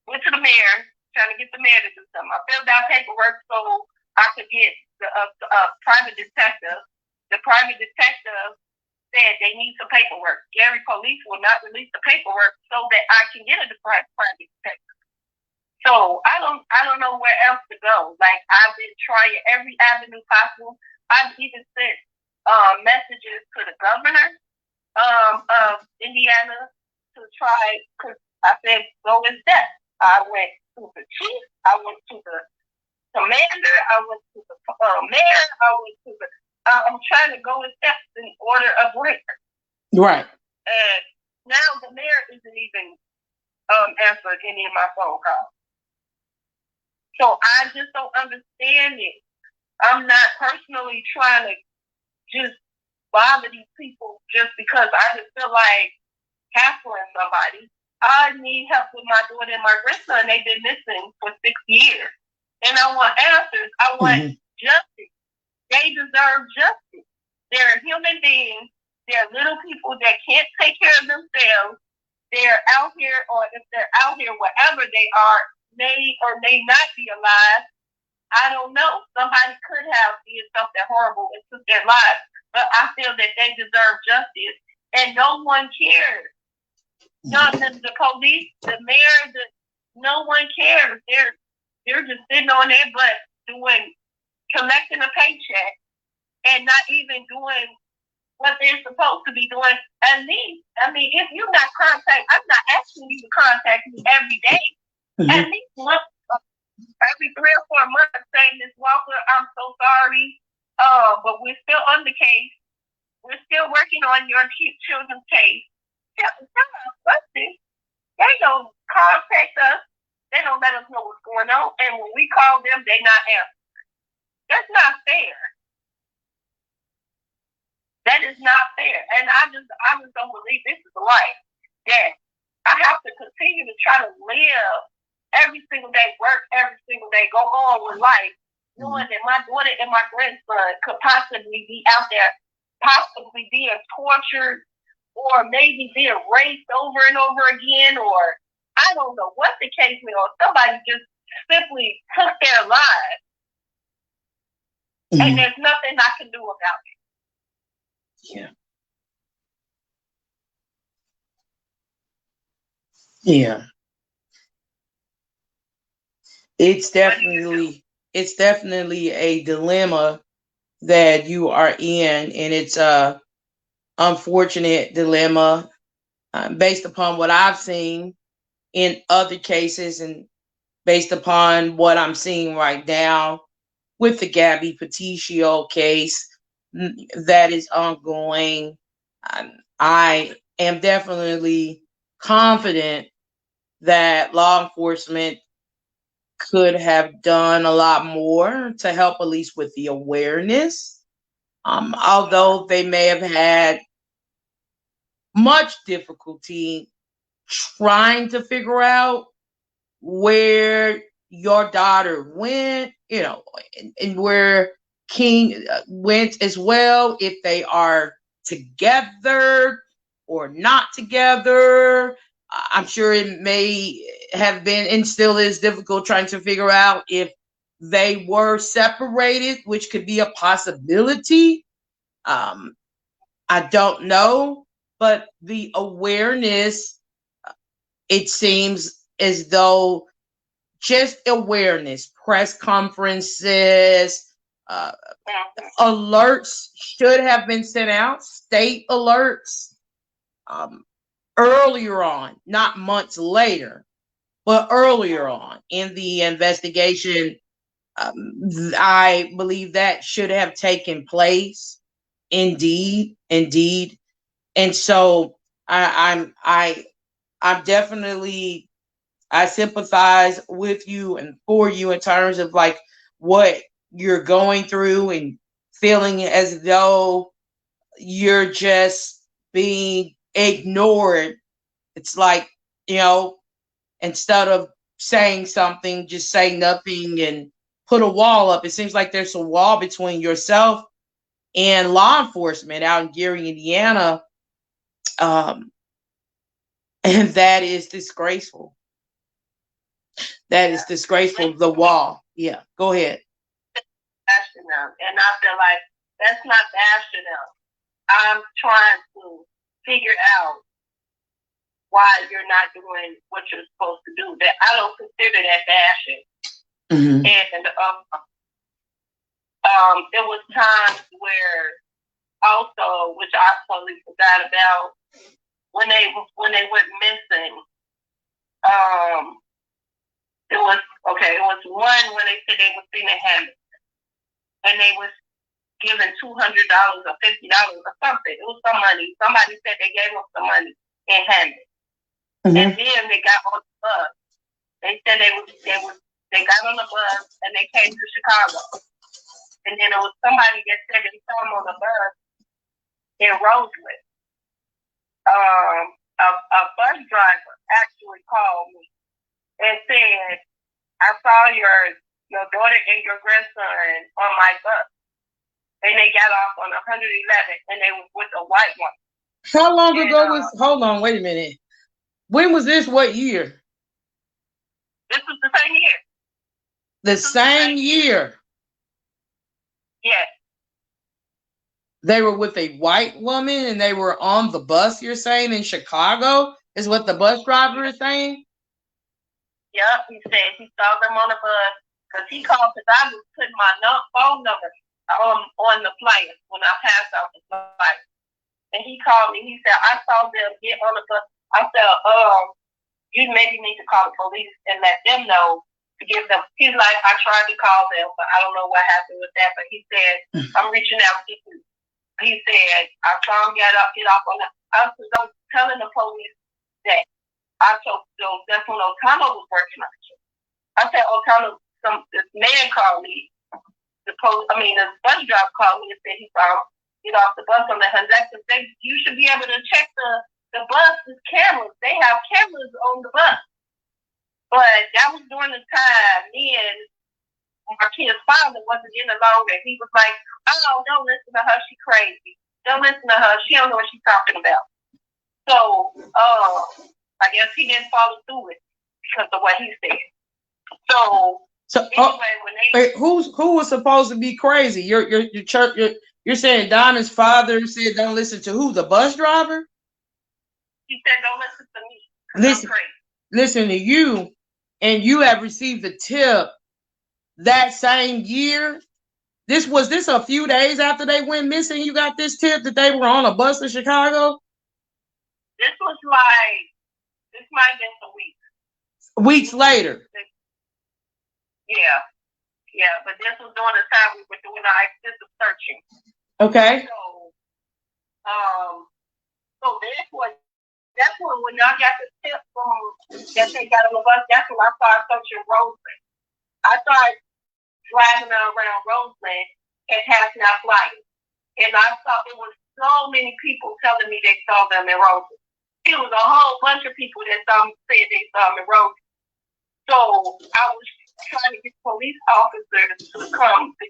went to the mayor, trying to get the mayor to do something. I filled out paperwork so I could get the private detective. The private detective said they need some paperwork. Gary Police will not release the paperwork so that I can get a private detective. So I don't know where else to go. Like, I've been trying every avenue possible. I've even sent messages to the governor of Indiana to try, because I said, go in depth. I went to the chief, I went to the commander, I went to the mayor, I went to the, I'm trying to go in depth in order of record. Right. And now the mayor isn't even answered any of my phone calls. So I just don't understand it. I'm not personally trying to just bother these people just because I just feel like hassling somebody. I need help with my daughter and my grandson. They've been missing for 6 years. And I want answers. I want justice. They deserve justice. They're human beings. They're little people that can't take care of themselves. They're out here, or if they're out here, wherever they are, may or may not be alive. I don't know. Somebody could have did something horrible and took their lives. But I feel that they deserve justice. And no one cares. None of the police, the mayor, no one cares. They're just sitting on their butt collecting a paycheck and not even doing what they're supposed to be doing. At least, I mean, if you're not I'm not asking you to contact me every day. At least once, every 3 or 4 months, saying, Ms. Walker, I'm so sorry, but we're still on the case. We're still working on your children's case. Tell us something. They don't contact us. They don't let us know what's going on. And when we call them, they not answer. That's not fair. That is not fair. And I just don't believe this is life. That I have to continue to try to live every single day, work every single day, go on with life knowing that my daughter and my grandson could possibly be out there, possibly being tortured, or maybe being raped over and over again, or I don't know what the case may be, or somebody just simply took their lives, and there's nothing I can do about it. Yeah. Yeah. It's definitely a dilemma that you are in, and it's a unfortunate dilemma based upon what I've seen in other cases and based upon what I'm seeing right now with the Gabby Petitio case that is ongoing. I am definitely confident that law enforcement could have done a lot more to help at least with the awareness. Although they may have had much difficulty trying to figure out where your daughter went, and where King went as well, if they are together or not together. I'm sure it may have been and still is difficult trying to figure out if they were separated, which could be a possibility. I don't know, but the awareness, it seems as though just awareness, press conferences, alerts should have been sent out, state alerts earlier on, not months later, but earlier on in the investigation. I believe that should have taken place. Indeed. And so I'm definitely, I sympathize with you and for you in terms of like what you're going through and feeling as though you're just being ignored. It's like, instead of saying something, just say nothing and put a wall up. It seems like there's a wall between yourself and law enforcement out in Gary, Indiana. And that is disgraceful. That is disgraceful. The wall. Yeah, go ahead. Bashing them. And I feel like that's not bashing them. I'm trying to figure out why you're not doing what you're supposed to do. That I don't consider that bashing. Mm-hmm. And there was times where also, which I totally forgot about, when they went missing. It was one when they said they were seen in Hammond, and they was given $200 or $50 or something. It was some money. Somebody said they gave them some money in Hammond. Mm-hmm. And then they got on the bus. They said they got on the bus and they came to Chicago. And then there was somebody that said they saw them on the bus in Rosewood. A bus driver actually called me and said, I saw your daughter and your grandson on my bus. And they got off on 111 and they were with a white one. How long ago was, hold on, wait a minute. When was this? What year? This was the same year. The same year? Yes. They were with a white woman and they were on the bus, you're saying, in Chicago? Is what the bus driver is saying? Yep, he said he saw them on the bus because he called because I was putting my phone number on the flyer when I passed out the flyer. And he called me. He said, I saw them get on the bus. I said, you maybe need to call the police and let them know to give them. He's like, I tried to call them, but I don't know what happened with that. But he said, I'm reaching out to you. He said, I saw him get off on the. I was telling the police that I told them that's when O'Connell was working on it. I said, O'Connell, this man called me. The bus driver called me and said he saw him get off the bus on the Hudson. You should be able to check the bus's cameras. They have cameras on the bus. But that was during the time me and kid's father wasn't getting along, and he was like, "Oh, don't listen to her. She crazy. Don't listen to her. She don't know what she's talking about." So, I guess he didn't follow through it because of what he said. So anyway, when they who was supposed to be crazy? Your church. You're saying Diamond's father said don't listen to who? The bus driver? He said don't listen to me. Listen to you, and you have received a tip that same year. This a few days after they went missing. You got this tip that they were on a bus in Chicago. This might have been some weeks. Weeks later. Yeah, but this was during the time we were doing our extensive searching. Okay. So that's when y'all got the tip from that they got on the bus. That's when I started searching Roseland. I started driving around Roseland and passing out flyers, and I saw it was so many people telling me they saw them in Roseland. It was a whole bunch of people that said they saw them in Roseland. So I was trying to get police officers to come to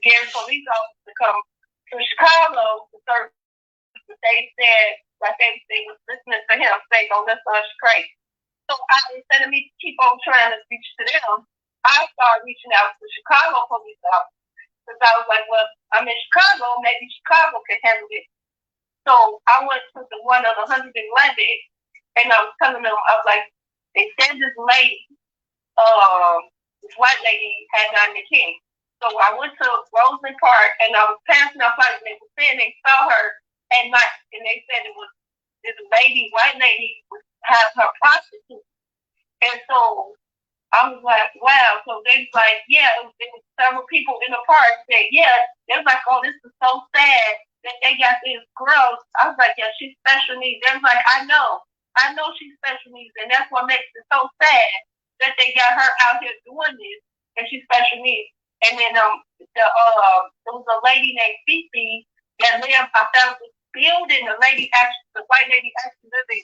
Chicago to search. They said that they was listening to him say, "Don't listen to us crazy." So instead of me keep on trying to reach to them, I started reaching out to Chicago police officers because I was like, "Well, I'm in Chicago. Maybe Chicago can handle it." So I went to the one on 111, and I was telling them, I was like, "They said this lady, this white lady had done the king." So I went to Roseland Park, and I was passing out flights, and they were saying they saw her at night, and they said it was this white lady, would have her prostitute. And so I was like, wow. So they was like, yeah, there was several people in the park said, yeah. They was like, oh, this is so sad that they got these girls. I was like, yeah, she's special needs. They was like, I know she's special needs, and that's what makes it so sad that they got her out here doing this, and she's special needs. And then there was a lady named Fifi that lived outside this building. The white lady actually lived there.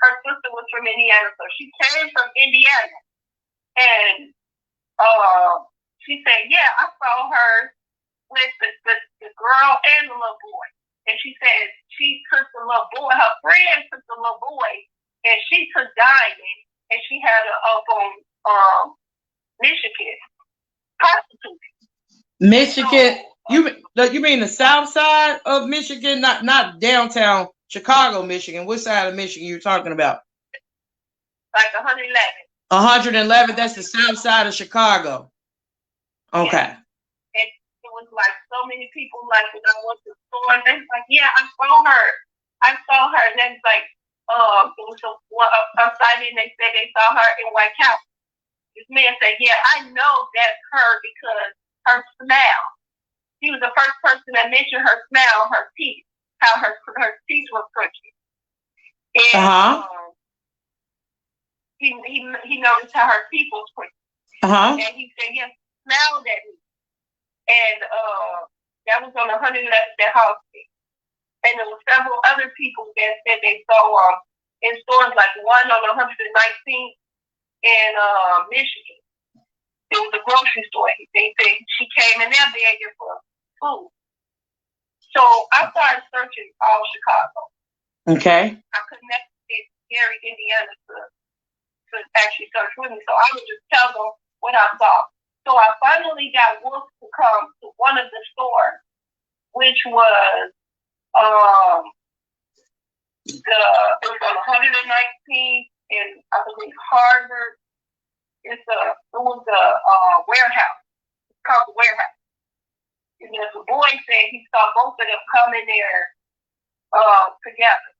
Her sister was from Indiana, so she came from Indiana. And she said, yeah, I saw her with the girl and the little boy. And she said she took the little boy, her friend took the little boy, and she took Diamond, and she had her up on Michigan. Prostitute. Michigan, you mean the south side of Michigan, not downtown Chicago, Michigan. What side of Michigan you're talking about? Like 111. 111. That's the south side of Chicago. Okay. Yeah. And it was like so many people. Like when I went to the store, they was like, "Yeah, I saw her." And then like, it was a sighting. They said they saw her in White Castle. This man said, yeah, I know that's her because her smile. He was the first person that mentioned her smile, her teeth, how her teeth were crooked. And he noticed how her teeth was crooked. And he said, yes, smiled at me. And that was on 111th House Street. And there were several other people that said they saw in stores like one on 119th in Michigan. It was a grocery store. They said she came in there begging for food. So I started searching all Chicago. Okay. I connected Gary, Indiana to actually search with me. So I would just tell them what I saw. So I finally got Wolf to come to one of the stores, which was it was on 119th in, I believe, Harvard. It was a warehouse. It's called the warehouse. And the boy said he saw both of them come in there together.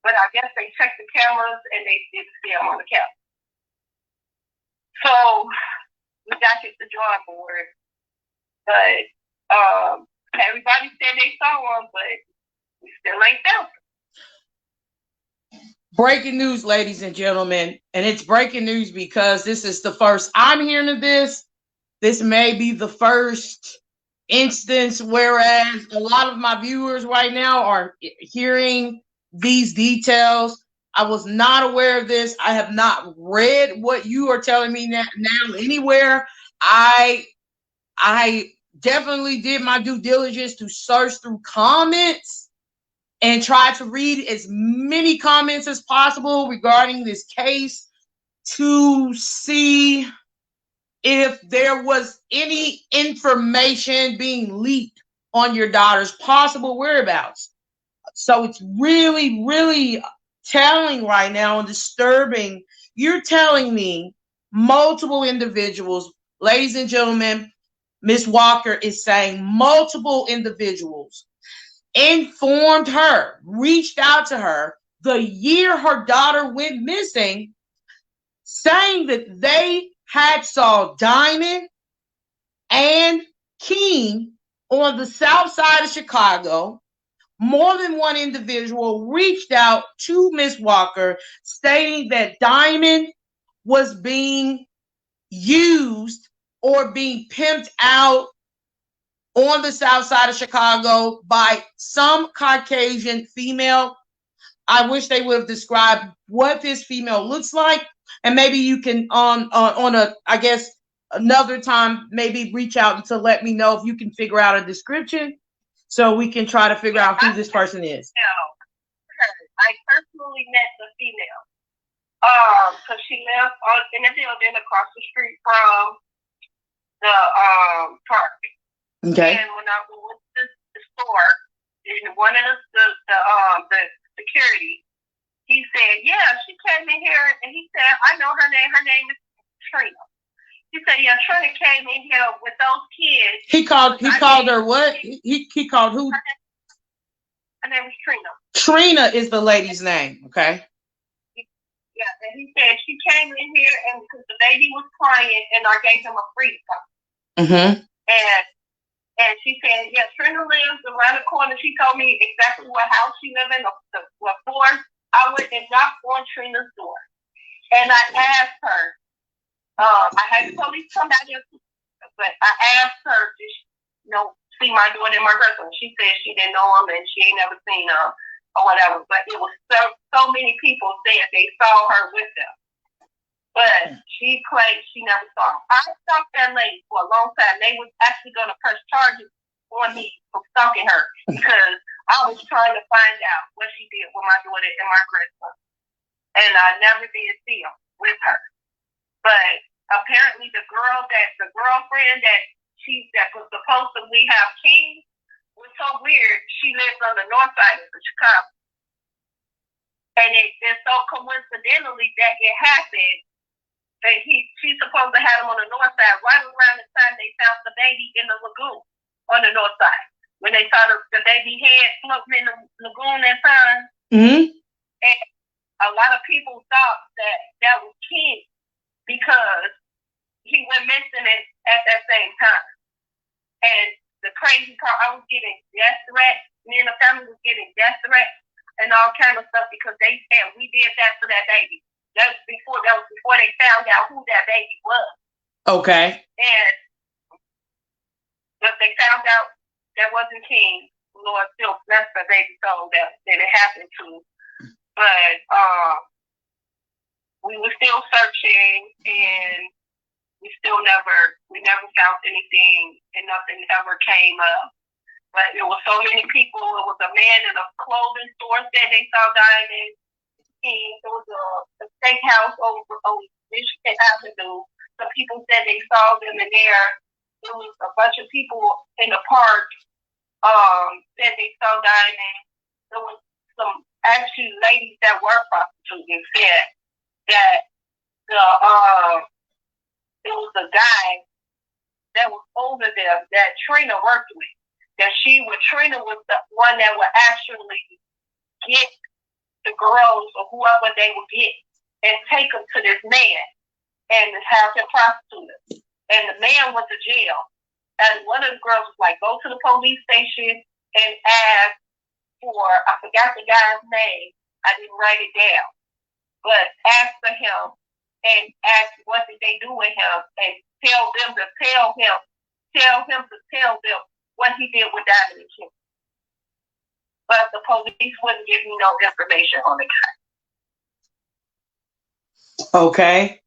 But I guess they checked the cameras and they didn't see them on the camera. So we got to the drawing board. But everybody said they saw them, but we still ain't found them. Breaking news, ladies and gentlemen, and it's breaking news because this is the first I'm hearing of this. This may be the first instance, whereas a lot of my viewers right now are hearing these details. I was not aware of this. I have not read what you are telling me now anywhere. I I definitely did my due diligence to search through comments and try to read as many comments as possible regarding this case to see if there was any information being leaked on your daughter's possible whereabouts. So it's really, really telling right now and disturbing. You're telling me multiple individuals, ladies and gentlemen, Miss Walker is saying multiple individuals informed her, reached out to her the year her daughter went missing, saying that they had saw Diamond and King on the south side of Chicago. More than one individual reached out to Miss Walker stating that Diamond was being used or being pimped out on the south side of Chicago by some Caucasian female. I wish they would have described what this female looks like, and maybe you can on a, I guess, another time maybe reach out to let me know if you can figure out a description so we can try to figure out who this person is. I personally met the female because she lived in a building across the street from the park. Okay. And when I went to the store, one of the security, he said, yeah, she came in here, and he said, I know her name. Her name is Trina. He said, yeah, Trina came in here with those kids. He called her what? He called who? Her name was Trina. Trina is the lady's name, okay? Yeah, and he said she came in here, and because the baby was crying, and I gave him a free stuff. Mm-hmm. And she said, yeah, Trina lives around the corner. She told me exactly what house she lived in, what floor. I went and knocked on Trina's door. And I asked her, I had the police come out here, but I asked her to see my daughter and my grandson. She said she didn't know him and she ain't never seen him or whatever. But it was so many people said they saw her with them. But she claimed she never saw him. I stalked that lady for a long time. They was actually going to press charges on me for stalking her because I was trying to find out what she did with my daughter and my grandson. And I never did see him with her. But apparently the girlfriend that was supposedly have King was so weird. She lives on the north side of Chicago. And it's so coincidentally that it happened. And she's supposed to have him on the north side right around the time they found the baby in the lagoon on the north side. When they saw the baby head floating in the lagoon that time. Mm-hmm. And a lot of people thought that was King because he went missing at that same time. And the crazy part, I was getting death threats. Me and the family was getting death threats and all kind of stuff because they said we did that to that baby. That was before they found out who that baby was. Okay. But they found out that wasn't King. Lord still blessed the baby soul that it happened to. But we were still searching, and we never found anything, and nothing ever came up. But it was so many people. It was a man in a clothing store said they saw Diamond. There was a steakhouse over on Michigan Avenue. Some people said they saw them in there. There was a bunch of people in the park said they saw Diamond. There was some actually ladies that were prostitutes said that there was a guy that was over there that Trina worked with. Trina was the one that would actually get the girls or whoever they would get and take them to this man and have him prostitute them. And the man went to jail. And one of the girls was like, go to the police station and ask for, I forgot the guy's name. I didn't write it down. But ask for him and ask what did they do with him and tell him to tell them what he did with Diamond and Kim. But the police wouldn't give me no information on the guy. Okay.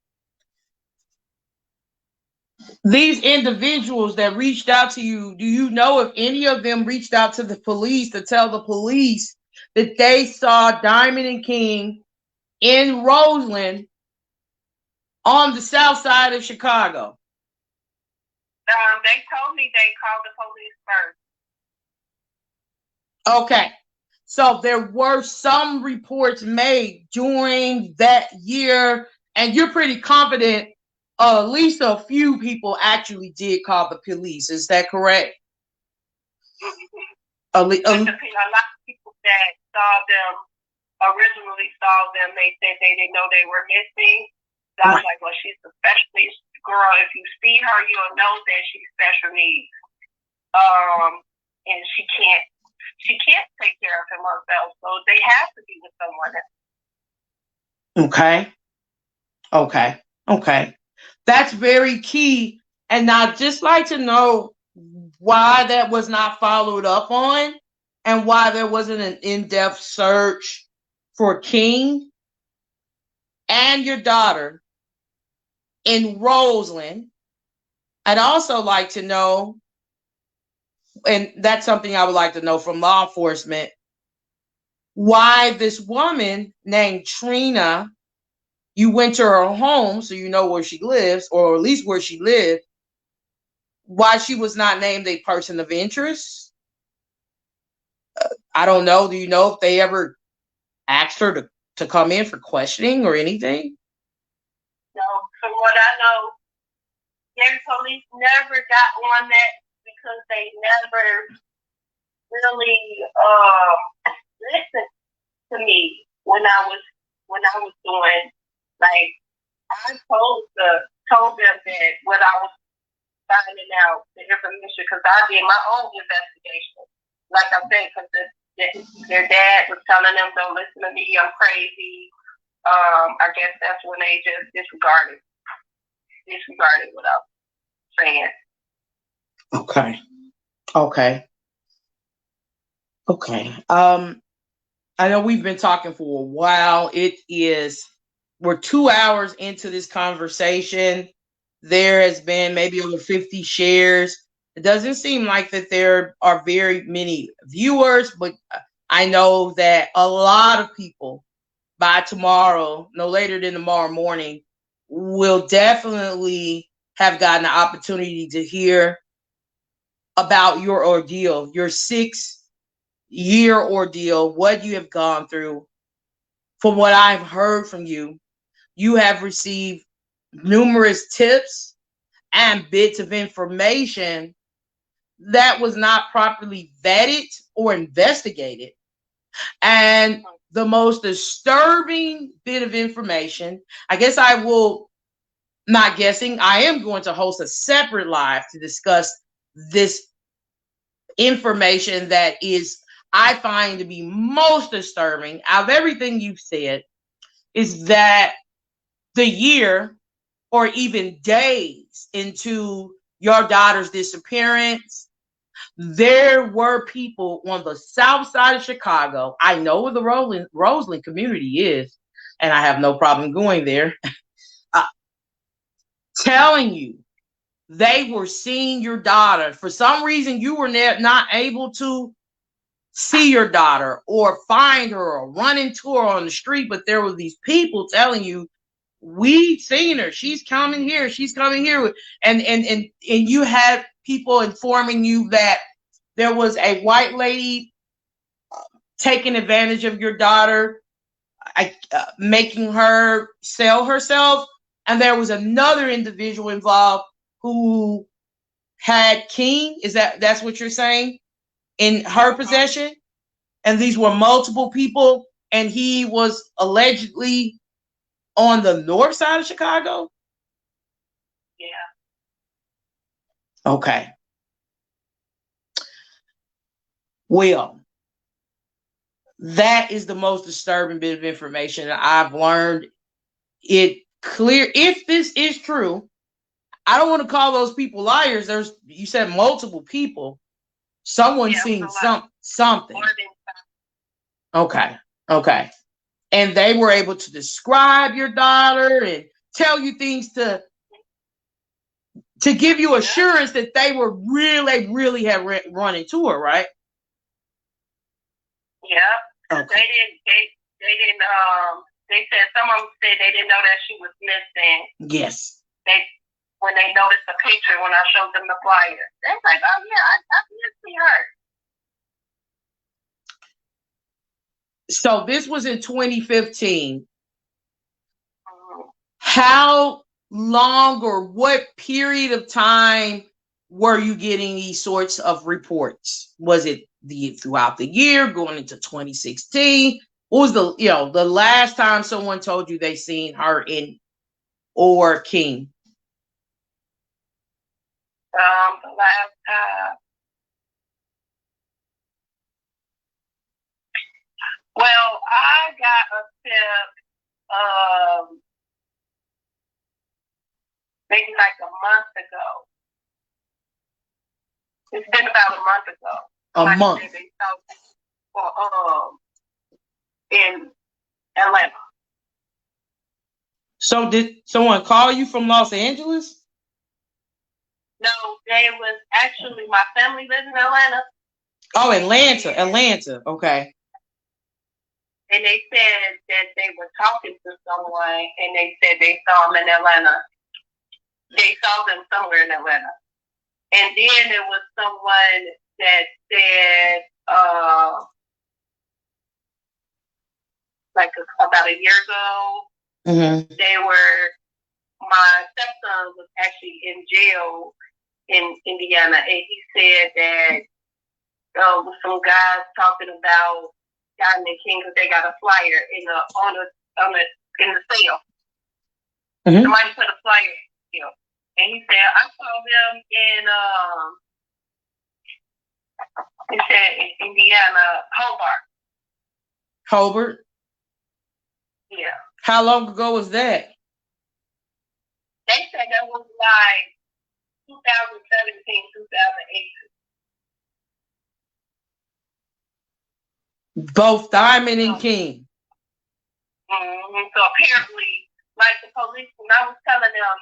These individuals that reached out to you, do you know if any of them reached out to the police to tell the police that they saw Diamond and King in Roseland on the south side of Chicago? They told me they called the police first. Okay. So there were some reports made during that year, and you're pretty confident at least a few people actually did call the police. Is that correct? A lot of people that saw them originally saw them, they said they didn't know they were missing. So I was like, well, she's a special needs girl. If you see her, you'll know that she's special needs. And she can't take care of him herself. So they have to be with someone else. Okay. That's very key. And I'd just like to know why that was not followed up on and why there wasn't an in-depth search for King and your daughter in Roseland. I'd also like to know, and that's something I would like to know from law enforcement, why this woman named Trina, you went to her home so you know where she lives, or at least where she lived, why she was not named a person of interest. I don't know. Do you know if they ever asked her to come in for questioning or anything? No, from what I know, their police never got on that because they never really listened to me when I was doing, like, I told them that what I was finding out the information, because I did my own investigation. Like I said, because their dad was telling them, don't listen to me, I'm crazy. I guess that's when they just disregarded what I was saying. Okay. I know we've been talking for a while. We're 2 hours into this conversation. There has been maybe over 50 shares. It doesn't seem like that there are very many viewers, but I know that a lot of people by tomorrow, no later than tomorrow morning, will definitely have gotten the opportunity to hear about your ordeal, your 6-year ordeal, what you have gone through. From what I've heard from you, you have received numerous tips and bits of information that was not properly vetted or investigated. And the most disturbing bit of information, I guess I am going to host a separate live to discuss this information that I find to be most disturbing out of everything you've said, is that the year or even days into your daughter's disappearance, there were people on the south side of Chicago. I know where the Roseland community is, and I have no problem going there, telling you they were seeing your daughter. For some reason, you were not able to see your daughter or find her or run into her on the street, but there were these people telling you, we've seen her, she's coming here, and you had people informing you that there was a white lady taking advantage of your daughter, making her sell herself, and there was another individual involved who had King, that's what you're saying, in her possession? And these were multiple people, and he was allegedly on the north side of Chicago? Yeah. Okay. Well, that is the most disturbing bit of information that I've learned. It clear, if this is true, I don't want to call those people liars. You said multiple people. Someone's seen something. Okay. And they were able to describe your daughter and tell you things to to give you assurance that they really have run into her, right? Yeah. Okay. They didn't they said some of them said they didn't know that she was missing. Yes. When they noticed the picture when I showed them the flyer. They was like, oh yeah, I did see her. So this was in 2015. Mm-hmm. How long or what period of time were you getting these sorts of reports? Was it throughout the year, going into 2016? What was the last time someone told you they seen her or King? The last time. Well, I got a tip maybe like a month ago. It's been about a month ago. A month. They saw in Atlanta. So did someone call you from Los Angeles? No, they was actually my family lives in Atlanta. Oh, Atlanta. Okay. And they said that they were talking to someone, and they said they saw them in Atlanta. They saw them somewhere in Atlanta. And then there was someone that said, about a year ago, my stepson was actually in jail in Indiana, and he said that with some guys talking about Diamond King because they got a flyer in the sale. Mm-hmm. Somebody put a flyer in the sale. And he said, I saw them in Indiana, Hobart? Yeah. How long ago was that? They said that was like 2017, 2018. Both Diamond and King. Mm-hmm. So apparently, like the police, when I was telling them,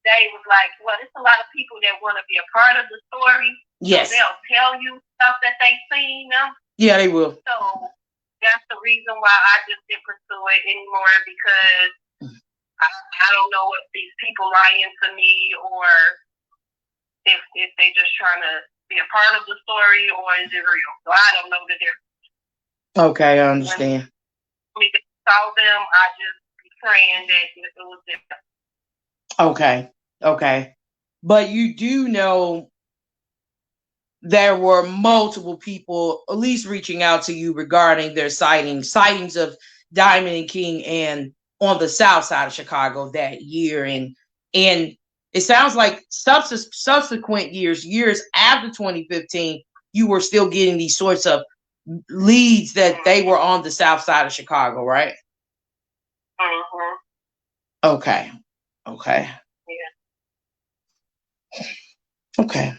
they was like, well, it's a lot of people that want to be a part of the story. Yes. So they'll tell you stuff that they seen them. Yeah, they will. So that's the reason why I just didn't pursue it anymore, because I don't know if these people lying to me or if they just trying to be a part of the story or is it real. So I don't know the difference. Okay, I understand. When we saw them, I just be praying that it was different. Okay. But you do know there were multiple people at least reaching out to you regarding their sightings of Diamond and King and on the south side of Chicago that year. And it sounds like subsequent years after 2015, you were still getting these sorts of leads that they were on the south side of Chicago, right? Mm-hmm. Okay. Yeah. Okay.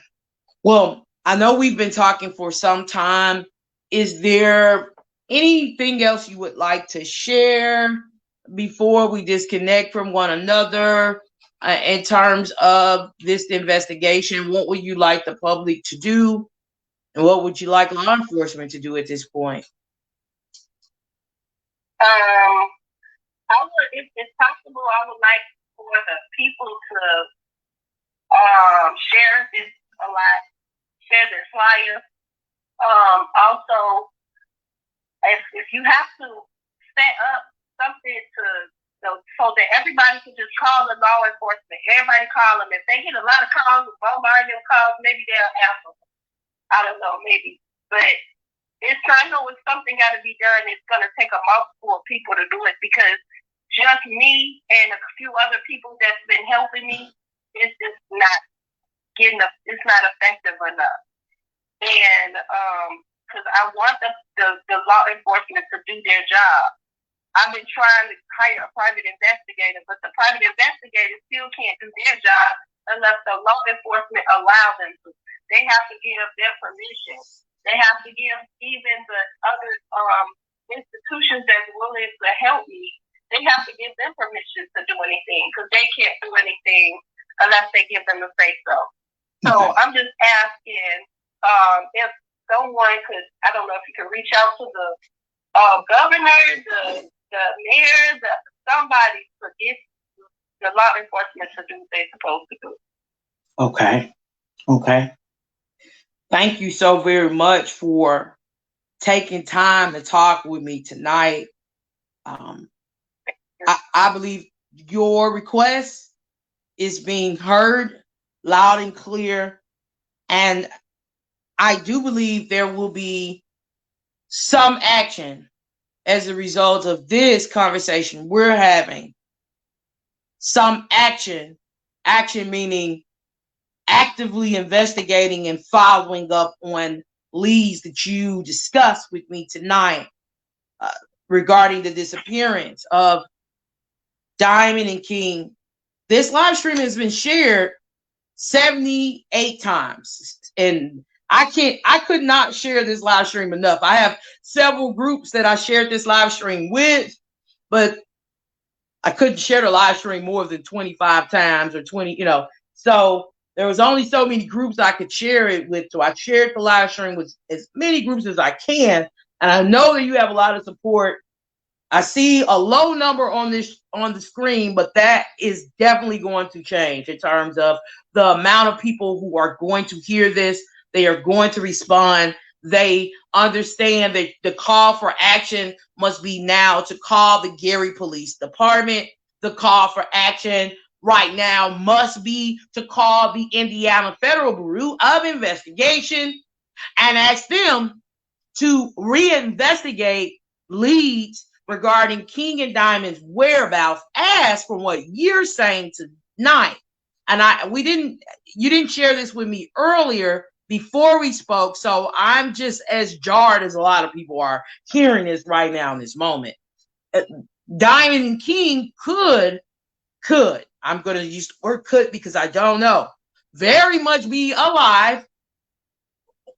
Well, I know we've been talking for some time. Is there anything else you would like to share before we disconnect from one another in terms of this investigation? What would you like the public to do? And what would you like law enforcement to do at this point? If it's possible, I would like for the people to share this a lot, share their flyer. Also, if you have to set up something so that everybody can just call the law enforcement. Everybody call them. If they get a lot of calls, bombarding them calls, maybe they'll answer. I don't know, maybe. But I know it's something got to be done. It's going to take a multiple of people to do it, because just me and a few other people that's been helping me, it's just not it's not effective enough. And because I want the law enforcement to do their job. I've been trying to hire a private investigator, but the private investigator still can't do their job unless the law enforcement allow them to. They have to give their permission. They have to give even the other institutions that's willing to help me, they have to give them permission to do anything, because they can't do anything unless they give them a say so. So I'm just asking if someone could, I don't know if you could reach out to the governor, the mayor, somebody to get the law enforcement to do what they're supposed to do. Okay. Thank you so very much for taking time to talk with me tonight. I believe your request is being heard loud and clear. And I do believe there will be some action as a result of this conversation we're having. Some action meaning actively investigating and following up on leads that you discussed with me tonight regarding the disappearance of Diamond and King. This live stream has been shared 78 times, and I could not share this live stream enough. I have several groups that I shared this live stream with, but I couldn't share the live stream more than 25 times or 20, so there was only so many groups I could share it with. So I shared the live stream with as many groups as I can. And I know that you have a lot of support. I see a low number on the screen, but that is definitely going to change in terms of the amount of people who are going to hear this. They are going to respond. They understand that the call for action must be now to call the Gary Police Department. The call for action right now must be to call the Indiana Federal Bureau of Investigation and ask them to reinvestigate leads regarding King and Diamond's whereabouts, as from what you're saying tonight. And you didn't share this with me earlier before we spoke, so I'm just as jarred as a lot of people are hearing this right now in this moment. Diamond and King could, I'm going to use the word could because I don't know, very much be alive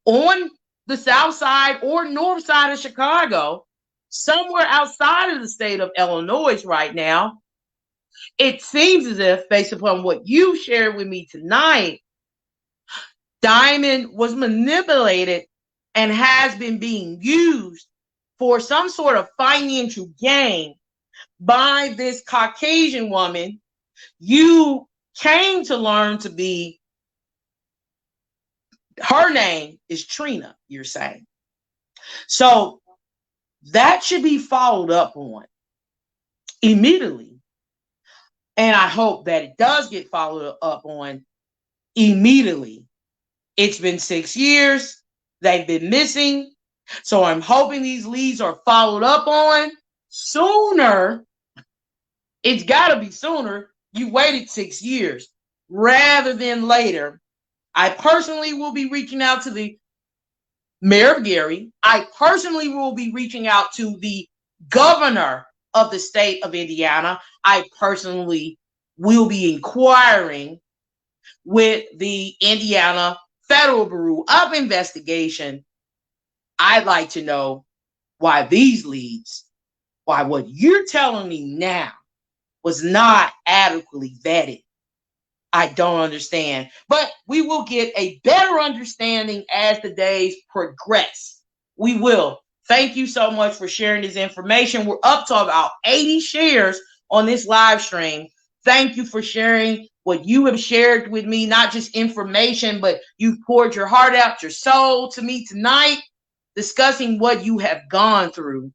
on the south side or north side of Chicago, somewhere outside of the state of Illinois right now. It seems as if, based upon what you shared with me tonight, Diamond was manipulated and has been being used for some sort of financial gain by this Caucasian woman you came to learn to be. Her name is Trina, you're saying. So that should be followed up on immediately. And I hope that it does get followed up on immediately. It's been 6 years. They've been missing. So I'm hoping these leads are followed up on sooner. It's got to be sooner. You waited 6 years rather than later. I personally will be reaching out to the mayor of Gary. I personally will be reaching out to the governor of the state of Indiana. I personally will be inquiring with the Indiana Federal Bureau of Investigation. I'd like to know why these leads, why what you're telling me now was not adequately vetted. I don't understand, but we will get a better understanding as the days progress. We will. Thank you so much for sharing this information. We're up to about 80 shares on this live stream. Thank you for sharing what you have shared with me, not just information, but you've poured your heart out, your soul to me tonight, discussing what you have gone through.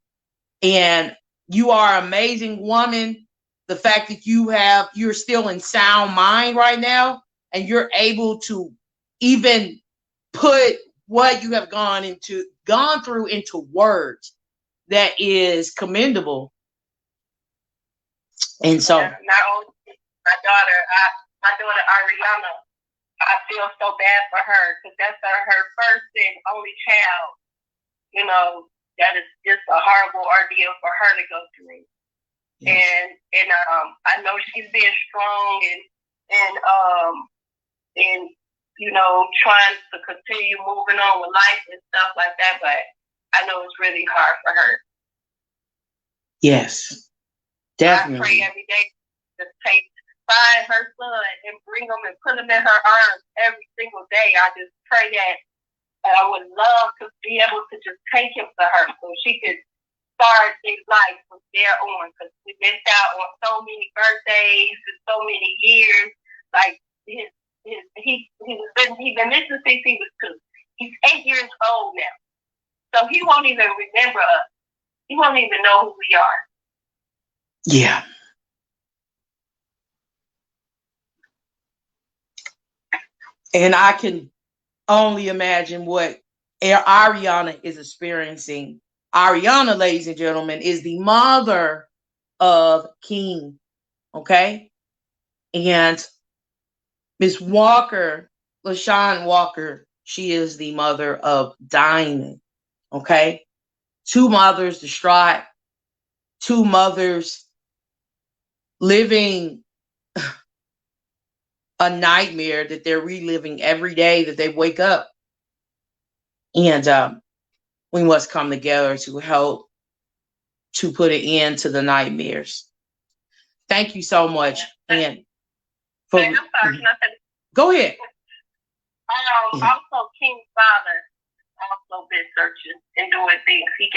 And you are an amazing woman. The fact that you're still in sound mind right now, and you're able to even put what you have gone through into words, that is commendable. And so, not only my daughter Ariana, I feel so bad for her because that's her first and only child. That is just a horrible ordeal for her to go through. Yes. And I know she's being strong and trying to continue moving on with life and stuff like that, but I know it's really hard for her. Yes, definitely. I pray every day to take find her son and bring him and put him in her arms every single day. I just pray that I would love to be able to just take him to her so she could start his life from there on, because we missed out on so many birthdays and so many years. Like he's been missing since he was 2. He's 8 years old now, so he won't even remember us. He won't even know who we are. Yeah. And I can only imagine what Ariana is experiencing. Ariana, ladies and gentlemen, is the mother of King. Okay? And Miss Walker, Shann Walker, she is the mother of Diamond. Okay? 2 mothers distraught. 2 mothers living a nightmare that they're reliving every day that they wake up. And we must come together to help to put an end to the nightmares. Thank you so much. And for, I'm sorry, nothing. Go ahead. Also, King's father also been searching and doing things. He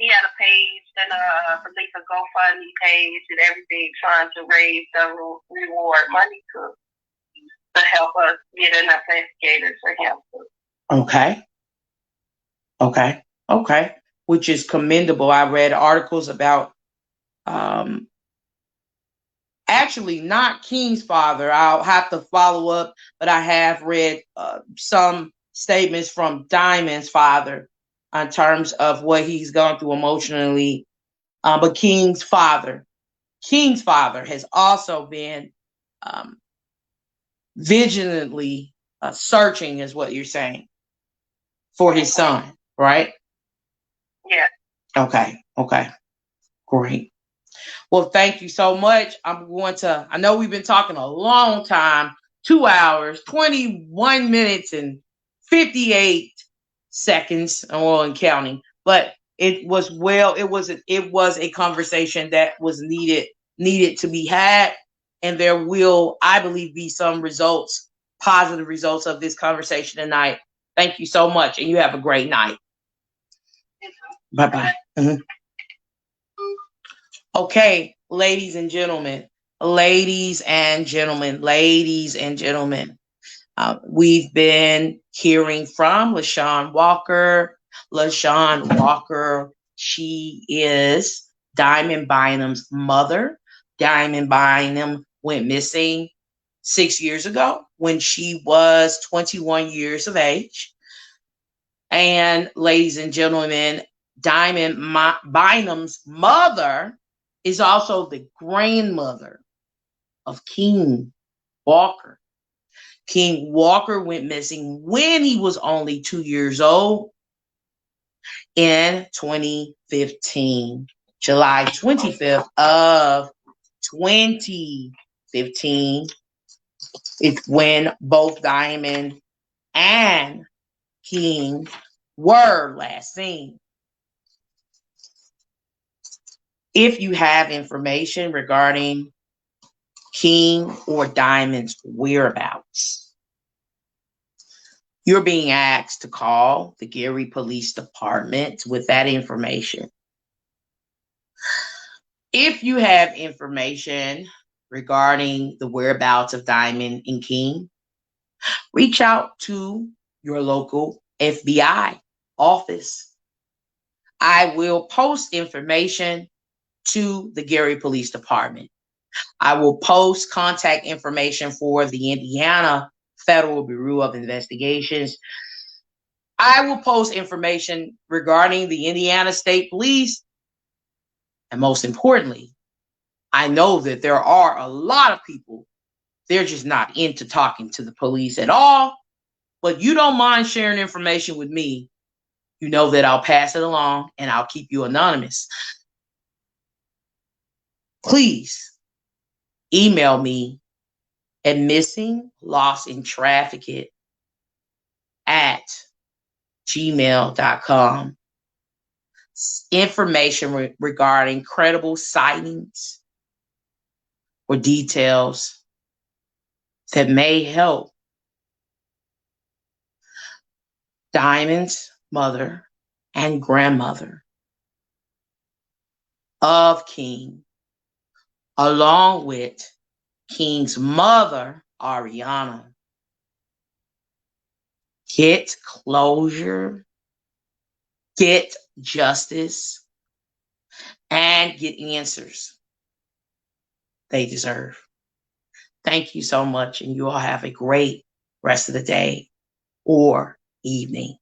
had a page and I believe a GoFundMe page and everything, trying to raise the reward money to help us get enough investigators for him. Okay. Which is commendable. I read articles about actually not King's father. I'll have to follow up, but I have read some statements from Diamond's father in terms of what he's gone through emotionally. But King's father has also been vigilantly searching, is what you're saying, for his son, right? Yeah. Okay. Great. Well, thank you so much. I know we've been talking a long time, 2 hours, 21 minutes and 58 seconds, and counting, but it was a conversation that was needed to be had. And there will, I believe, be some results, positive results of this conversation tonight. Thank you so much. And you have a great night. Bye-bye. Mm-hmm. Okay, ladies and gentlemen, we've been hearing from Shann Walker. Shann Walker, she is Diamond Bynum's mother. Diamond Bynum went missing 6 years ago when she was 21 years of age. And ladies and gentlemen, Diamond Bynum's mother is also the grandmother of King Walker. King Walker went missing when he was only 2 years old in 2015. July 25th of 2015 is when both Diamond and King were last seen. If you have information regarding King or Diamond's whereabouts, you're being asked to call the Gary Police Department with that information. If you have information regarding the whereabouts of Diamond and King, reach out to your local FBI office. I will post information to the Gary Police Department. I will post contact information for the Indiana Federal Bureau of Investigations. I will post information regarding the Indiana State Police. And most importantly, I know that there are a lot of people, they're just not into talking to the police at all. But you don't mind sharing information with me, you know that I'll pass it along and I'll keep you anonymous. Please email me at missinglostandtrafficked at gmail.com. Information regarding credible sightings, or details that may help Diamond's mother and grandmother of King, along with King's mother, Ariana, get closure, get justice, and get answers they deserve. Thank you so much, and you all have a great rest of the day or evening.